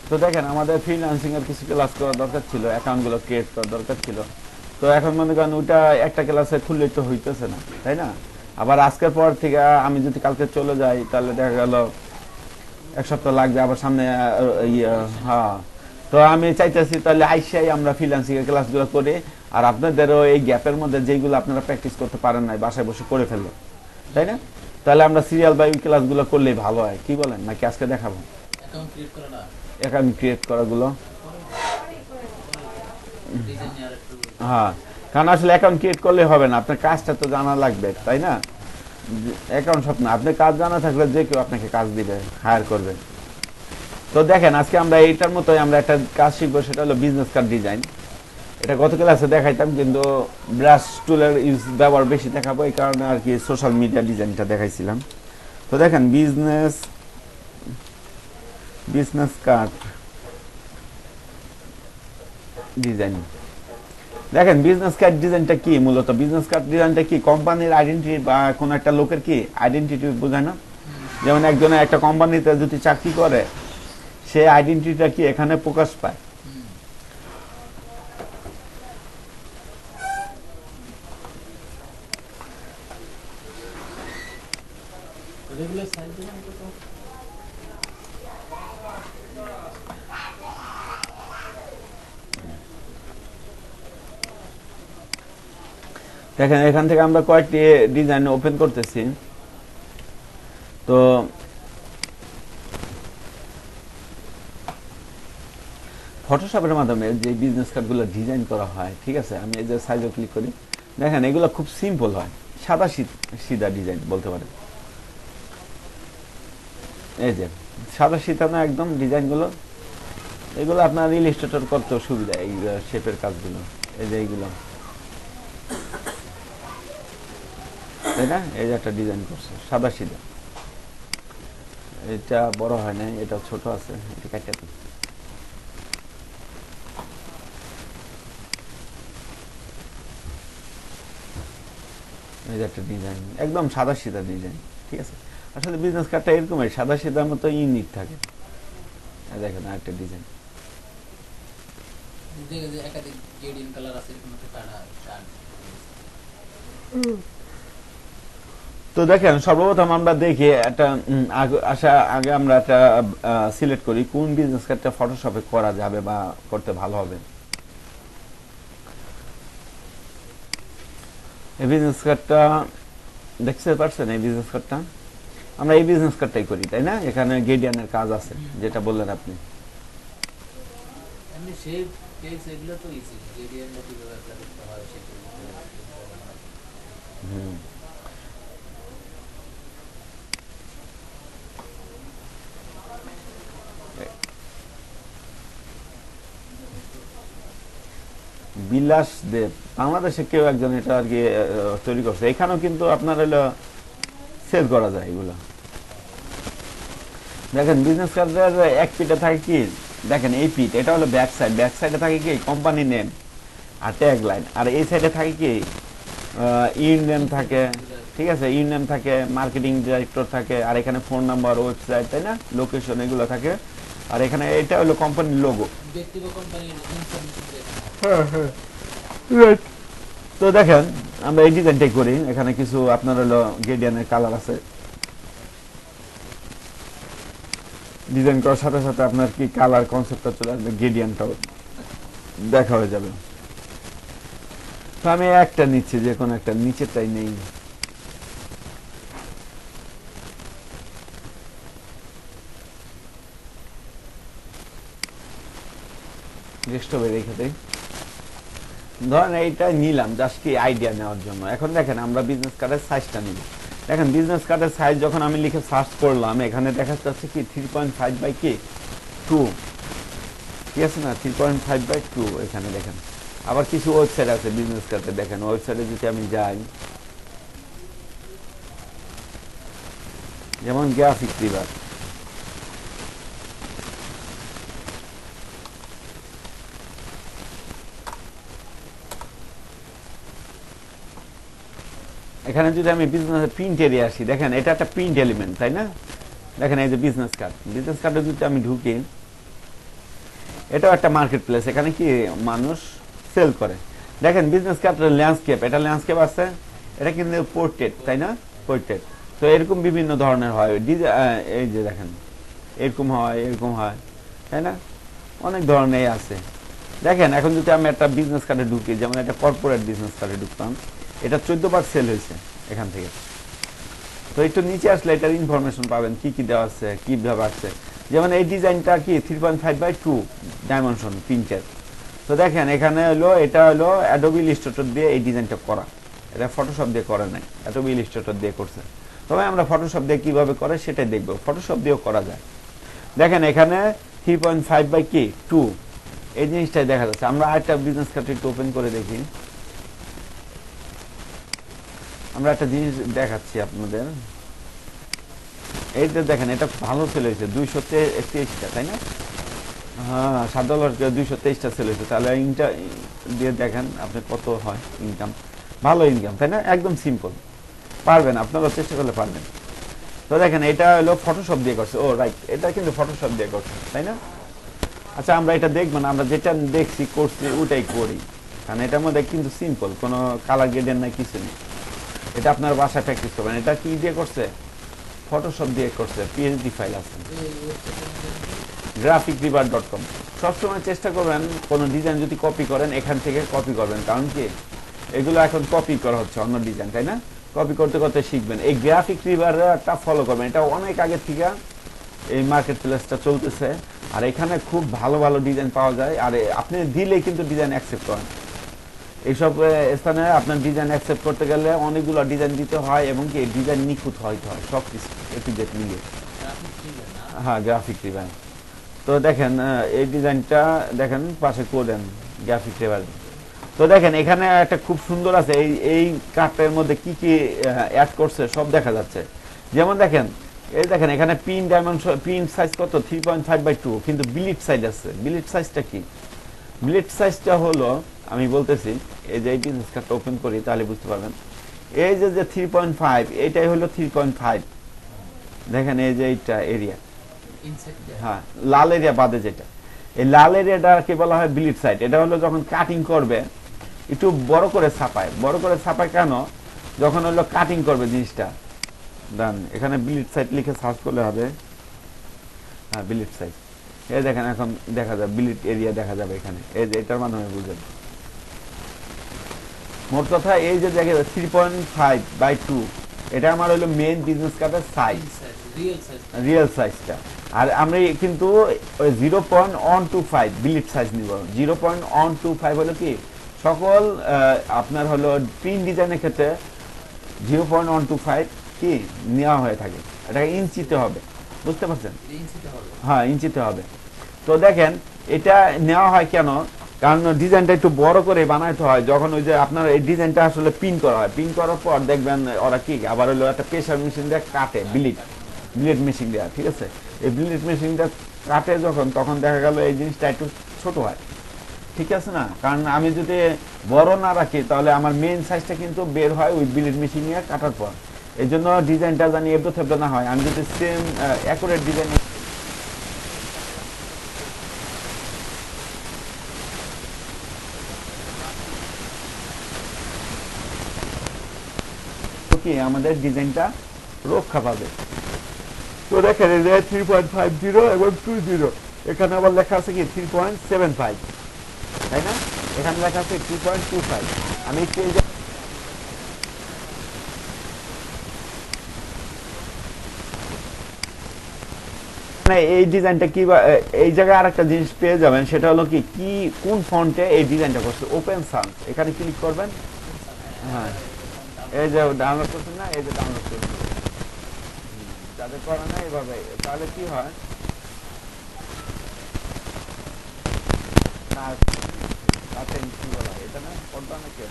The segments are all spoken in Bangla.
তো দেখেন আমাদের ফ্রিল্যান্সিং এর কিছু ক্লাস করা দরকার ছিল, অ্যাকাউন্ট গুলো ক্রিয়েট করা দরকার ছিল। তো এখন মনে করেন ওইটা একটা ক্লাসে খুললেই তো হইতেছে না, তাই না? আবার আজকের পর থেকে আমি যদি কালকে চলে যাই তাহলে দেখা গেল এক সপ্তাহ লাগবে, আবার সামনে হ্যাঁ। তো আমি চাইতেছি তাহলে আইসাই আমরা ফ্রিল্যান্সিং এর ক্লাসগুলো করে, আর আপনাদেরও এই গ্যাপের মধ্যে যেগুলো আপনারা প্র্যাকটিস করতে পারেন নাই বাসায় বসে করে ফেললো, তাই না? তাহলে আমরা সিরিয়াল বাই ক্লাসগুলো করলেই ভালো হয়, কি বলেন? নাকি আজকে দেখাবো অ্যাকাউন্ট ক্রিয়েট করা না, অ্যাকাউন্ট ক্রিয়েট করাগুলো? ডিজাইন আর একটু হ্যাঁ, কারণ আসলে অ্যাকাউন্ট ক্রিয়েট করলে হবে না, আপনার কাজটা তো জানা লাগবে, তাই না? অ্যাকাউন্ট সব না, আপনার কাজ জানা থাকলে যে কেউ আপনাকে কাজ দিবে, হায়ার করবে। তো দেখেন আজকে আমরা এইটার মতোই আমরা একটা কাজ শিখবো, সেটা হলো বিজনেস কার্ড ডিজাইন। এটা গত ক্লাসে দেখাইতাম, কিন্তু ব্রাশ টুলের ইউজ ব্যবহার বেশি দেখাবো, এই কারণে আর কি সোশ্যাল মিডিয়া ডিজাইনটা দেখাইছিলাম। তো দেখেন বিজনেস কার্ড ডিজাইন। দেখেন বিজনেস কার্ড ডিজাইনটা কি, মূলত বিজনেস কার্ড ডিজাইনটা কি কোম্পানির আইডেন্টিটি বা কোন একটা লোকের কি আইডেন্টিটি বোঝায় না? যেমন একজনে একটা কোম্পানিতে যদি চাকরি করে, সে আইডেন্টিটিটা কি এখানে প্রকাশ পায়। রেগুলার সাইজ দেবেন কত? দেখেন এখান থেকে আমরা কয়েকটি ডিজাইন ওপেন করতেছি। তো ফটোশপের মাধ্যমে যে বিজনেস কার্ডগুলো ডিজাইন করা হয়, ঠিক আছে, আমি এই যে সাইজে ক্লিক করি, দেখেন এগুলো খুব সিম্পল হয়, সাদা সিধা ডিজাইন বলতে পারেন। এই যে সাদা সিধা না একদম ডিজাইনগুলো, এগুলো আপনার ইলিস্ট্রেটর করতেও সুবিধা, এই শেপের কাজগুলো, এই যে এইগুলো, তাই না? এই যে একটা ডিজাইন করছে সাদা সিধা, এটা বড় হয় না, এটা ছোট আছে, এটা কাটতে দিন। এই যে একটা ডিজাইন একদম সাদা সিধা ডিজাইন, ঠিক আছে। আসলে বিজনেস কার্ডটা এরকমই সাদা সিধার মতো ইউনিক থাকে। এই দেখেন আরেকটা ডিজাইন। দেখে যে একাধিক গ্রেডিয়েন্ট কালার আছে এরকম একটা কালার চার্ট। তো দেখেন সর্বপ্রথম আমরা দেখি একটা আগে আমরা একটা সিলেক্ট করি কোন বিজনেস কার্ডটা ফটোশপে করা যাবে বা করতে ভালো হবে। এই বিজনেস কার্ডটা দেখতে পারছেন, এই বিজনেস কার্ডটা আমরা এই বিজনেস কার্ডটাই করি, তাই না? এখানে গেডিয়ানের কাজ আছে যেটা বললেন আপনি। এমনি শেপ টেক্স এগুলো তো ইজি, গ্রেডিয়েন্ট কিভাবে অ্যাপ্লাই করতে হয় সেগুলো। হুম, বিলাস দেব বাংলাদেশে কেউ একজন এটা আর কি তৈরি করছে। এখানেও কিন্তু আপনার হলো সেল করা যায় এগুলো। দেখেন বিজনেস কার্ডের এক পিঠে থাকে কি, দেখেন এই পিঠ এটা হলো ব্যাক সাইড, ব্যাক সাইডে থাকে কি কোম্পানি নেম আর ট্যাগ লাইন, আর এই সাইডে থাকে কি ইউনিয়ন থাকে, ঠিক আছে, ইউনিয়ন থাকে, মার্কেটিং ডিরেক্টর থাকে, আর এখানে ফোন নাম্বার, ওয়েবসাইট, তাই না, লোকেশন, এগুলো থাকে। আর এখানে এটা হলো কোম্পানির লোগো। ব্যক্তি বা কোম্পানির ইনফরমেশন দেখানো। হ্যাঁ হ্যাঁ, রাইট। তো দেখেন আমরা এই ডিজাইনটাই করি। এখানে কিছু আপনার হলো গেডিয়ানের কালার আছে, ডিজাইন করার সাথে সাথে আপনার কি কালার কনসেপ্টটা চলে আসবে, গেডিয়ানটাও দেখা হয়ে যাবে। তো আমি একটা নিচ্ছি, যে কোনো একটা, নিচেরটাই নেই। ডেস্কটপে রেখে দেই। ধরেন এইটা নিলাম জাস্ট কি আইডিয়া নেওয়ার জন্য। এখন দেখেন আমরা বিজনেস কার্ডের সাইজটা নিব। দেখেন বিজনেস কার্ডের সাইজ যখন আমি লিখে সার্চ করলাম, এখানে দেখা যাচ্ছে কি 3.5/2, ঠিক আছে না, 3.5/2। এখানে দেখেন আবার কিছু ওয়েবসাইট আছে বিজনেস কার্ডে, দেখেন ওয়েবসাইটে যদি আমি যাই, যেমন গ্রাফিক রিভার, এখানে যদি আমি বিজনেস প্রিন্ট এরিয়া আসি, দেখেন এটা একটা প্রিন্ট এলিমেন্ট, তাই না? দেখেন এই যে বিজনেস কার্ড, বিজনেস কার্ডে যদি আমি ঢুকি, এটাও একটা মার্কেট প্লেস, এখানে কি মানুষ সেল করে। দেখেন বিজনেস কার্ডের ল্যান্ডস্কেপ, এটা ল্যান্ডস্কেপ আছে, এটা কিন্তু পোর্ট্রেট, তাই না? পোর্ট্রেট। তো এরকম বিভিন্ন ধরনের হয় এই যে দেখেন এরকম হয়, এরকম হয়, তাই না? অনেক ধরনের আছে। দেখেন এখন যদি আমি একটা বিজনেস কার্ডে ঢুকি, যেমন একটা কর্পোরেট বিজনেস কার্ডে ঢুকতাম, এটা 14 বার সেল হয়েছে এখান থেকে। তো একটু নিচে আসলে এটার ইনফরমেশন পাবেন, কি কি দেওয়া আছে, কিভাবে আছে। যেমন এই ডিজাইনটা কি 3.5/2 ডাইমেনশন প্রিন্টের। তো দেখেন এখানে হলো, এটা হলো অ্যাডোবি ইলাস্ট্রেটর দিয়ে এই ডিজাইনটা করা, এটা ফটোশপ দিয়ে করে নাই, অ্যাডোবি ইলাস্ট্রেটর দিয়ে করছে। তবে আমরা ফটোশপ দিয়ে কিভাবে করে সেটাই দেখবো, ফটোশপ দিয়েও করা যায়। দেখেন এখানে 3.5/2 এই জিনিসটাই দেখা যাচ্ছে। আমরা আরেকটা বিজনেস কার্ড একটু ওপেন করে দেখি, আমরা একটা জিনিস দেখাচ্ছি আপনাদের। এইটা দেখেন, এটা ভালো সেল হয়েছে, 223টা, তাই না? হ্যাঁ, $7 223টা সেল হয়েছে। তাহলে ইনটা দিয়ে দেখেন আপনি কত হয় ইনকাম। ভালো ইনকাম, তাই না? একদম সিম্পল, পারবেন, আপনারা চেষ্টা করলে পারবেন। তো দেখেন এটা হলো ফটোশপ দিয়ে করছে। ও রাইট, এটা কিন্তু ফটোশপ দিয়ে করছে, তাই না? আচ্ছা আমরা এটা দেখবো না, আমরা যেটা দেখছি করছি ওটাই করি, কারণ এটার মধ্যে কিন্তু সিম্পল, কোনো কালার গ্রেডের নাই, কিছু নেই। এটা আপনার বাসায় প্র্যাকটিস করবেন। এটা কি দিয়ে করছে? ফটোশপ দিয়ে করছে, পিএইচডি ফাইল আছে। graphicriver.com। সবসময় চেষ্টা করবেন কোনো ডিজাইন যদি কপি করেন এখান থেকে কপি করবেন, কারণ কি এগুলো এখন কপি করা হচ্ছে অন্য ডিজাইন, তাই না? কপি করতে করতে শিখবেন। এই গ্রাফিক রিভারটা ফলো করবেন, এটা অনেক আগে থেকে এই মার্কেট প্লেসটা চলতেছে। আর এখানে খুব ভালো ভালো ডিজাইন পাওয়া যায়, আর আপনি দিলেই কিন্তু ডিজাইন অ্যাকসেপ্ট করেন। এইসব স্থানে আপনার ডিজাইন অ্যাকসেপ্ট করতে গেলে অনেকগুলো ডিজাইন দিতে হয়, এবং কি ডিজাইন নিখুঁত হইতে হয়, সব কিছু এ টু জেড মিলিয়ে। হ্যাঁ, গ্রাফিক রিভার। তো দেখেন এই ডিজাইনটা দেখেন পাশে কোডেন গ্রাফিক রিভার। তো দেখেন এখানে একটা খুব সুন্দর আছে, এই কার্ডের মধ্যে কি কি অ্যাড করছে সব দেখা যাচ্ছে। যেমন দেখেন এই দেখেন এখানে পিন ডাইমেনশন, পিন সাইজ কত 3.5/2, কিন্তু বিলিট সাইজ আছে। বিলিট সাইজটা কি? বিলিট সাইজটা হলো, আমি বলতেছি, এই যে এই বিজনেস কার্ডটা ওপেন করি তাহলে বুঝতে পারবেন। এই যে 3.5, এইটাই হলো 3.5। দেখেন এই যে এইটা এরিয়া, হ্যাঁ লাল এরিয়া বাদে যেটা, এই লাল এরিয়াটাকে বলা হয় বিলিট সাইড। এটা হলো যখন কাটিং করবে একটু বড় করে ছাপায়। বড় করে ছাপায় কেন? যখন হলো কাটিং করবে জিনিসটা, দেন এখানে বিলিট সাইড লিখে সার্চ করলে হবে। হ্যাঁ, বিলিট সাইড। এই দেখেন এখন দেখা যাবে বিলিট এরিয়া দেখা যাবে এখানে, এই যে এটার মাধ্যমে বুঝেন। মোট কথা এই যে দেখে 3.5/2, এটা আমার হলো মেইন বিজনেস কার্ডের সাইজ, রিয়েল সাইজটা। আর আমরা কিন্তু 0.125 বিলিট সাইজ নিব। 0.125 হলো কি সকল আপনার হলো প্রিন্ট ডিজাইনের ক্ষেত্রে 0.125 কি নেওয়া হয়ে থাকে। এটাকে ইঞ্চিতে হবে, বুঝতে পারছেন? হ্যাঁ, ইঞ্চিতে হবে। তো দেখেন এটা নেওয়া হয় কেন? কারণ ডিজাইনটা একটু বড় করে বানাইতে হয়। যখন ওই যে আপনার এই ডিজাইনটা আসলে পিন করা হয়, পিন করার পর দেখবেন ওরা কি আবার হলো একটা প্রেসার মেশিন দিয়ে কাটে, ব্লেড মেশিন দেওয়া, ঠিক আছে? এই ব্লেড মেশিনটা কাটে যখন, তখন দেখা গেল এই জিনিসটা একটু ছোট হয়, ঠিক আছে না? কারণ আমি যদি বড় না রাখি তাহলে আমার মেইন সাইজটা কিন্তু বের হয় ওই ব্লেড মেশিন নিয়ে কাটার পর। এই জন্য ডিজাইনটা জানি এবড়ো থেবড়ো না হয়। আমি যদি সেম অ্যাকুরেট ডিজাইন কি আমাদের ডিজাইনটা রক্ষা পাবে। তো দেখেন 3.50 এবং 20, এখানে আবার লেখা আছে কি 3.75, তাই না? এখানে লেখা আছে 2.25। আমি একটু এই ডিজাইনটা কি, এই জায়গায় আরেকটা জিনিস পেয়ে যাবেন, সেটা হলো কি কি কোন ফন্টে এই ডিজাইনটা করছে। ওপেন সান্স, এখানে ক্লিক করবেন। হ্যাঁ, এই যে ডাউনলোড করছেন না, এই যে ডাউনলোড করছেন, যাদের করা না এভাবে, তাহলে কি হয় না, কি বলা এটা না, পর্দা নাকি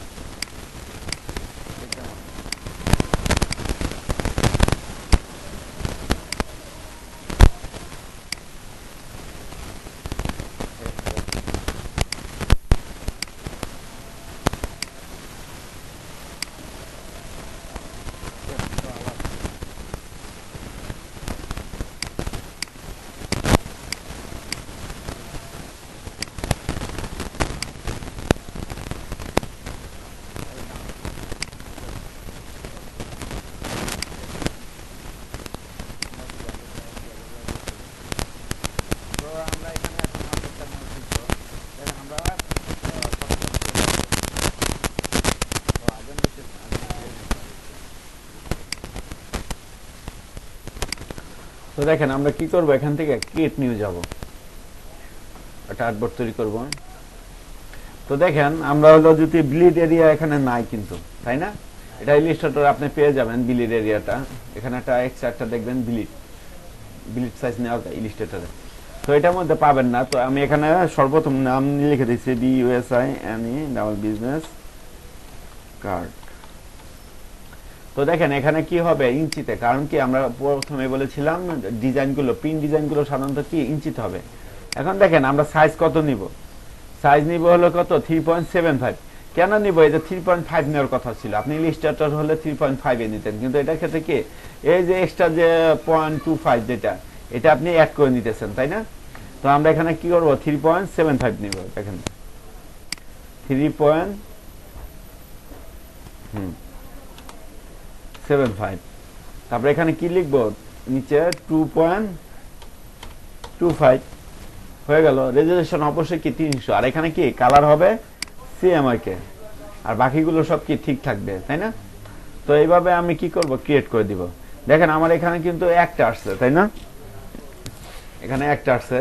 তো দেখেন আমরা কি করব, এখান থেকে ক্রিয়েট নিউ যাব, একটা আর্টবোর্ড তৈরি করব। তো দেখেন আমরা হলো যদি ব্লিড এরিয়া এখানে নাই কিন্তু, তাই না? এটা ইলাস্ট্রেটর আপনি পেয়ে যাবেন ব্লিড এরিয়াটা, এখানে একটা এক্সট্রা দেখবেন ব্লিড সাইজ নেওয়া যায় ইলাস্ট্রেটরে। তো এটার মধ্যে পাবেন না, তো আমি এখানে সর্বপ্রথম নাম লিখে দিচ্ছি BUSINE বিজনেস কার্ড। তো দেখেন এখানে কি হবে ইঞ্চিতে, কারণ কি আমরা প্রথমে বলেছিলাম ডিজাইনগুলো প্রিন্ট ডিজাইনগুলো সাধারণত কি ইঞ্চিতে হবে। এখন দেখেন আমরা সাইজ কত নিব, সাইজ নিব হলো কত 3.75। কেন নিব, এই যে 3.5 নেওয়ার কথা ছিল, আপনি ইলাস্ট্রেটর হলে 3.5 এ নিতেন, কিন্তু এটার ক্ষেত্রে কি এই যে এক্সট্রা যে 0.25 যেটা, এটা আপনি অ্যাড করে নিতেছেন, তাই না? তো আমরা এখানে কি করব 3.75 নিব। দেখেন 3.75, তারপরে এখানে কি লিখবো নিচে 2.25 হয়ে গেল। রেজুলেশন অবশ্যই কি 300, আর এখানে কি কালার হবে CMYK, আর বাকিগুলো সব কি ঠিক থাকবে, তাই না? তো এইভাবে আমি কি করব ক্রিয়েট করে দিব। দেখেন আমার এখানে কিন্তু একটা আসছে, তাই না? এখানে একটা আসছে।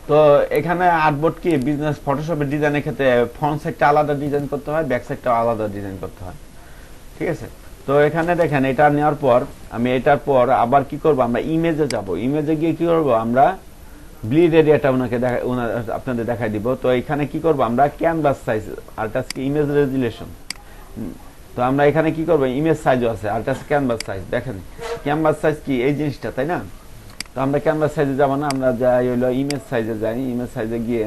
তো এখানে আর্টবোর্ড কি বিজনেস ফটোশপের ডিজাইনের ক্ষেত্রে ফ্রন্ট সাইডটা আলাদা ডিজাইন করতে হয়, ব্যাক সাইডটা আলাদা ডিজাইন করতে হয়, ঠিক আছে? তো এখানে দেখেন এটা নেওয়ার পর আমি এটার পর আবার কি করব, আমরা ইমেজে যাব। ইমেজে গিয়ে কি করব, আমরা ব্লিড এরিয়াটা আপনাদের দেখাই দিব। তো এখানে কি করব, আমরা ক্যানভাস সাইজ আলটাস কি ইমেজ রেজুলেশন। তো আমরা এখানে কি করব, ইমেজ সাইজও আছে আলটাস ক্যানভাস সাইজ। দেখেন ক্যানভাস সাইজ কি এই জিনিসটা, তাই না? তো আমরা ক্যানভাস সাইজে যাব না, আমরা যাই হলো ইমেজ সাইজে যাই। ইমেজ সাইজে গিয়ে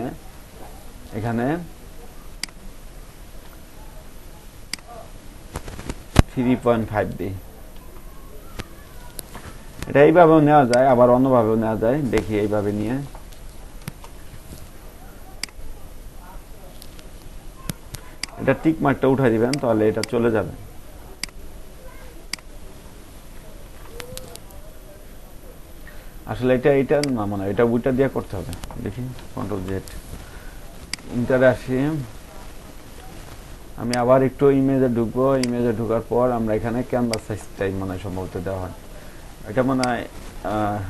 এখানে 3.5 দিই। এটা এইভাবেও নেওয়া যায়, আবার অন্যভাবেও নেওয়া যায়। দেখি এইভাবে নিয়ে এটা টিক মার্কটা উঠাই দিবেন, তাহলে এটা চলে যাবে। আসলে এটা না, মানে এটা উইটা দিয়ে করতে হবে। দেখি Ctrl+Z, ইন্টারে আসি। আমি আবার একটু ইমেজে ঢুকবো। ইমেজে ঢোকার পর আমরা এখানে ক্যানভাস সাইজটাই মনে হয় সম্ভবত দেওয়া হয়, এটা মনে হয়।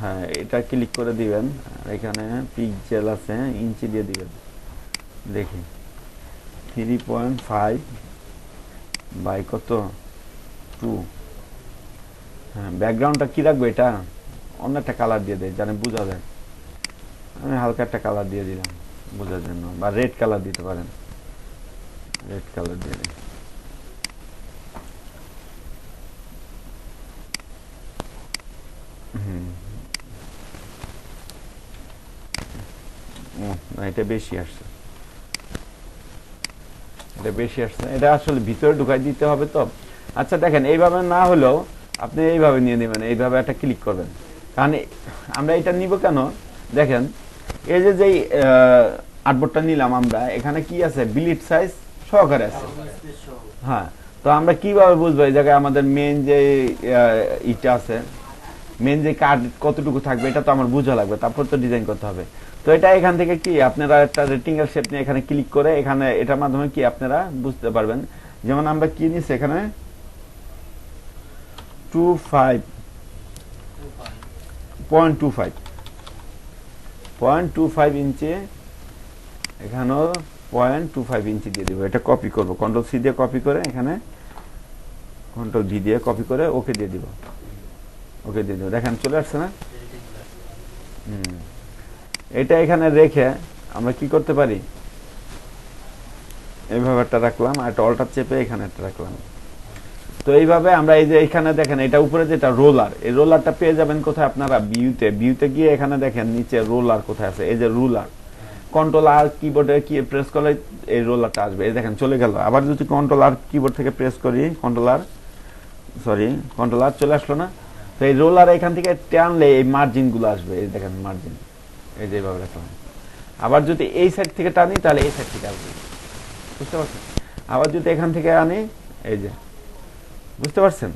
হ্যাঁ, এটা ক্লিক করে দিবেন, আর এখানে পিক্সেল আছে, ইঞ্চি দিয়ে দিবেন। দেখি 3.5 বাই কত 2। হ্যাঁ, ব্যাকগ্রাউন্ডটা কি রাখবো, এটা অন্য একটা কালার দিয়ে দেয় জানে বোঝা যায়। আমি হালকা একটা কালার দিয়ে দিলাম বোঝার জন্য, বা রেড কালার দিতে পারেন, রেড কালার দিয়ে দিই। এটা বেশি আসছে, এটা আসলে ভিতরে ঢুকাই দিতে হবে। তো আচ্ছা দেখেন এইভাবে না হলেও আপনি এইভাবে নিয়ে নেবেন, এইভাবে একটা ক্লিক করবেন। কারণ আমরা এটা নিব কেন, দেখেন এই যে যেই আর্টবোর্ডটা নিলাম আমরা, এখানে কি আছে ব্লিড সাইজ সহকারে আছে। হ্যাঁ, তো আমরা কিভাবে বুঝবো এই জায়গায় আমাদের মেন যে ইটা আছে, মেন যে কার্ড কতটুকু থাকবে, এটা তো আমার বোঝা লাগবে, তারপর তো ডিজাইন করতে হবে। তো এটা এখান থেকে কি আপনারা একটা রেক্টেঙ্গেল শেপ নিয়ে এখানে ক্লিক করে এখানে এটার মাধ্যমে কি আপনারা বুঝতে পারবেন। যেমন আমরা কি নিচ্ছি এখানে 0.25 ইঞ্চি, এখানেও 0.25 ইঞ্চি দিয়ে দিব। এটা কপি করব, Ctrl+C দিয়ে কপি করে এখানে Ctrl+V দিয়ে কপি করে ওকে দিয়ে দিব। ওকে দিয়ে দিব, দেখেন চলে আসছে না? এটা এখানে রেখে আমরা কি করতে পারি, এইভাবে একটা রাখলাম, আর একটা অল্টার চেপে এখানে একটা রাখলাম। তো এইভাবে আমরা এই যে এখানে দেখেন এটা উপরে যেটা রোলার, এই রোলারটা পেয়ে যাবেন কোথায় আপনারা, ভিউতে গিয়ে এখানে দেখেন নিচে রোলার কোথায় আছে, এই যে রুলার। Ctrl+R কিবোর্ডে কি প্রেস করলে এই রোলারটা আসবে, এই দেখেন চলে গেল। আবার যদি Ctrl+R কিবোর্ড থেকে প্রেস করি, Ctrl+R চলে আসলো না? তো এই রোলার এখান থেকে টানলে এই মার্জিন গুলো আসবে, এই দেখেন মার্জিন, এই যে এইভাবে রাখলাম। আবার যদি এই সাইড থেকে টানি তাহলে এই সাইড থেকে আসবে, বুঝতে পারছেন? আবার যদি এখান থেকে আনি, এই যে, বুঝতে পারছেন?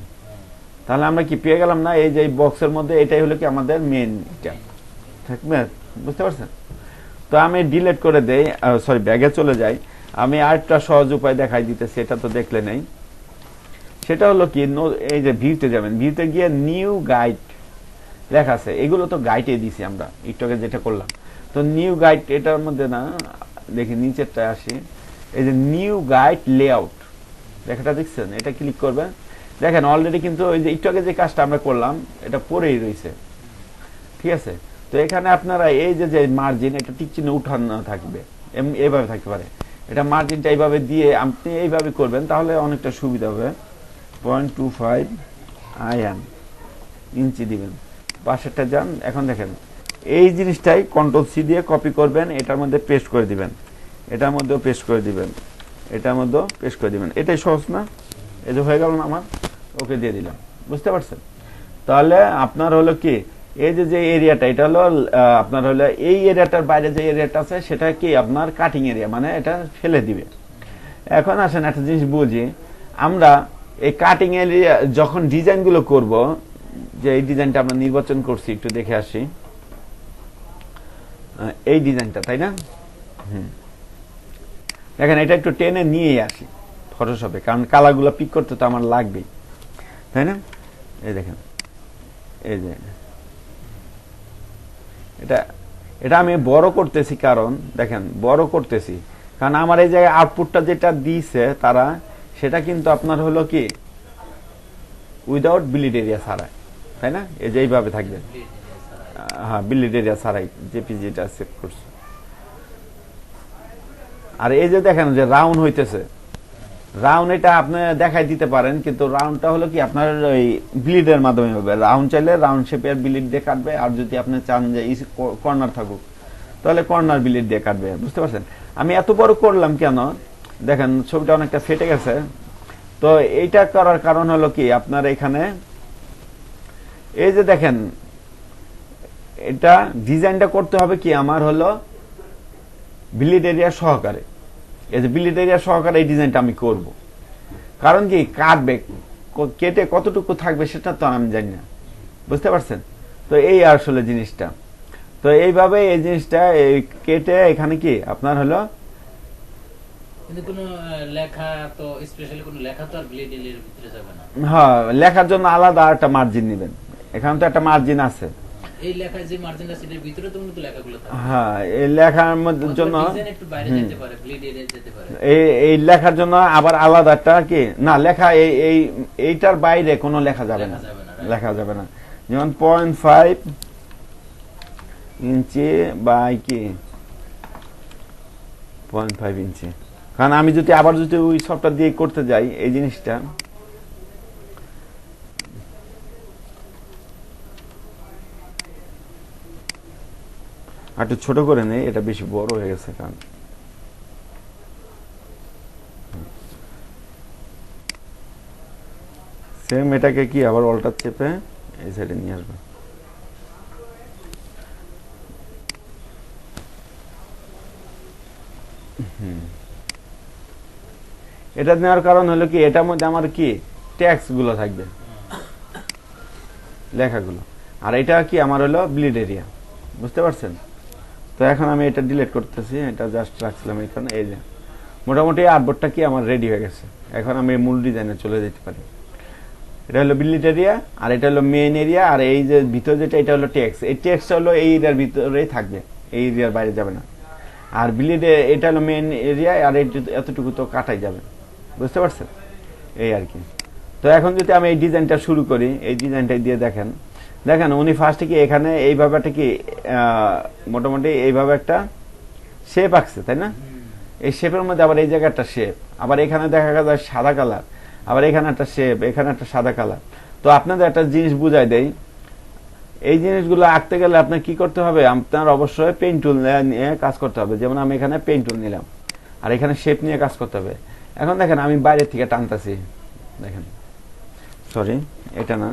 তাহলে আমরা কি পেয়ে গেলাম না, এই যে বক্সের মধ্যে এটাই হলো কি আমাদের মেন এটা থাকবে, বুঝতে পারছেন? তো আমি ডিলিট করে দেই, সরি ব্যাগে চলে যাই। আমি আরেকটা সহজ উপায় দেখাই দিতেছি, এটা তো দেখলে নেই। সেটা হলো কি, এই যে ভিউতে যাবেন, ভিউতে গিয়ে নিউ গাইড, লেখা আছে, এগুলো তো গাইডে দিছি আমরা একটু আগে যেটা করলাম। তো নিউ গাইড এটার মধ্যে না, দেখি নিচেরটা আসি, এই যে নিউ গাইড লেআউট লেখাটা দেখছেন, এটা ক্লিক করবেন। দেখেন অলরেডি কিন্তু ওই যে একটু আগে যে কাজটা আমরা করলাম এটা পরেই রয়েছে, ঠিক আছে। তো এখানে আপনারা এই যে মার্জিন, এটা টিক চিহ্ন উঠানো থাকবে, এইভাবে থাকতে পারে, এটা মার্জিনটা এইভাবে দিয়ে আপনি এইভাবে করবেন, তাহলে অনেকটা সুবিধা হবে। 0.25 IN ইঞ্চি দিবেন, পাশেরটা যান। এখন দেখেন এই জিনিসটাই কন্ট্রোল সি দিয়ে কপি করবেন, এটার মধ্যে পেস্ট করে দিবেন, এটার মধ্যেও পেস্ট করে দিবেন, এটার মধ্যেও পেস্ট করে দিবেন। এটাই সহজ না? এই যে হয়ে গেল না আমার, ওকে দিয়ে দিলাম, বুঝতে পারছেন? তাহলে আপনার হলো কি, এই যে এরিয়াটা, এটা হলো আপনার হলো এই এরিয়াটার বাইরে যে এরিয়াটা আছে সেটা কি আপনার কাটিং এরিয়া, মানে এটা ফেলে দিবে। এখন আসেন একটা জিনিস বুঝি, আমরা এই কাটিং এরিয়া যখন ডিজাইনগুলো করব, যে এই ডিজাইনটা আমরা নির্বাচন করছি, একটু দেখে আসি, এই ডিজাইনটা, তাই না? দেখেন এটা একটু টেনে নিয়ে আসি ফটোশপে, কারণ কালারগুলো পিক করতে তো আমার লাগবেই, তাই না? এই দেখেন, এই যে এটা আমি বড় করতেছি, কারণ দেখেন বড় করতেছি কারণ আমার এই জায়গায় আউটপুটটা যেটা দিয়েছে তারা, সেটা কিন্তু আপনার হলো কি উইদাউট বিলিড এরিয়া ছাড়াই, তাই না? এই যে এইভাবে থাকবে, হ্যাঁ বিলিড এরিয়া ছাড়াই জেপিজিটা সেভ করছে। আর এই যে দেখেন যে রাউন্ড হইতেছে, রাউন্ড এটা আপনি দেখাই দিতে পারেন, কিন্তু রাউন্ডটা হলো কি আপনার ওই ব্লিডের মাধ্যমে হবে। রাউন্ড চাইলে রাউন্ড শেপের ব্লিড দিয়ে কাটবে, আর যদি আপনি চান যে কর্নার থাকুক তাহলে কর্নার ব্লিড দিয়ে কাটবে, বুঝতে পারছেন? আমি এত বড় করলাম কেন, দেখেন ছবিটা অনেকটা ফেটে গেছে। তো এইটা করার কারণ হলো কি, আপনার এখানে এই যে দেখেন এটা ডিজাইনটা করতে হবে কি আমার হলো ব্লিড এরিয়া সহকারে, এই যে ব্লিড এরিয়া সহকারে এই ডিজাইনটা আমি করব। কারণ কি কাটবে, কেটে কতটুকু থাকবে সেটা তো আমি জানি না, বুঝতে পারছেন? তো এই আসলে জিনিসটা, তো এইভাবে এই জিনিসটা কেটে এখানে কি আপনার হলো, কিন্তু কোনো লেখা তো স্পেশালি কোনো লেখা তো আর ব্লেড এর ভিতরে যাবে না। হ্যাঁ লেখার জন্য আলাদা একটা মার্জিন নেবেন, এখানে তো একটা মার্জিন আছে। এই লেখায় যে মার্জিন আছে এর ভিতরে তো কিন্তু লেখাগুলো থাকে। হ্যাঁ এই লেখার জন্য ডিজাইন একটু বাইরে যেতে পারে, ব্লেড এরিয়া যেতে পারে। এই লেখার জন্য আবার আলাদা একটা কি না লেখা, এইটার বাইরে কোনো লেখা যাবে না, লেখা যাবে না। যেমন 0.5 ইঞ্চি বাই কি 0.5 ইঞ্চি, কারণ আমি যদি আবার যদি ওই সফটওয়্যার দিয়ে করতে যাই এই জিনিসটা, একটু ছোট করে নেই, এটা বেশি বড় হয়ে গেছে। কারণ সেম এটাকে কি আবার অল্টার চেপে এই সাইডে নিয়ে আসবে। এটা নেওয়ার কারণ হলো কি, এটার মধ্যে আমার কি ট্যাক্স গুলো থাকবে, লেখাগুলো, আর এটা কি আমার হলো ব্লিড এরিয়া, বুঝতে পারছেন? তো এখন আমি এটা ডিলিট করতেছি, এটা জাস্ট রাখছিলাম এখানে। এই যে মোটামুটি আর্টবোর্ডটা কি আমার রেডি হয়ে গেছে, এখন আমি মূল ডিজাইনে চলে যেতে পারি। এটা হলো ব্লিড এরিয়া, আর এটা হলো মেইন এরিয়া, আর এই যে ভিতরে যেটা এটা হলো ট্যাক্স, এই ট্যাক্সটা হলো এই এরিয়ার ভিতরেই থাকবে, এই এরিয়ার বাইরে যাবে না। আর ব্লিড এটা হলো মেইন এরিয়া, আর এতটুকু তো কাটাই যাবে, বুঝতে পারছেন? এই আর কি। তো এখন যদি আমি এই ডিজাইনটা শুরু করি, এই ডিজাইনটা দিয়ে দেখেন, দেখেন উনি ফার্স্টে কি এখানে এইভাবে একটা কি মোটামুটি এইভাবে একটা শেপ আঁকছে, তাই না? এই শেপের মধ্যে আবার এই জায়গায় একটা শেপ, আবার এখানে দেখা যায় সাদা কালার, আবার এখানে একটা শেপ, এখানে একটা সাদা কালার। তো আপনাদের একটা জিনিস বুঝাই দেই, এই জিনিসগুলো আঁকতে গেলে আপনার কি করতে হবে, আপনার অবশ্যই পেইন্ট টুল নিয়ে কাজ করতে হবে। যেমন আমি এখানে পেইন্ট টুল নিলাম, আর এখানে শেপ নিয়ে কাজ করতে হবে। এখন দেখেন আমি বাইরে থেকে টানতেছি, দেখেন সরি এটা না,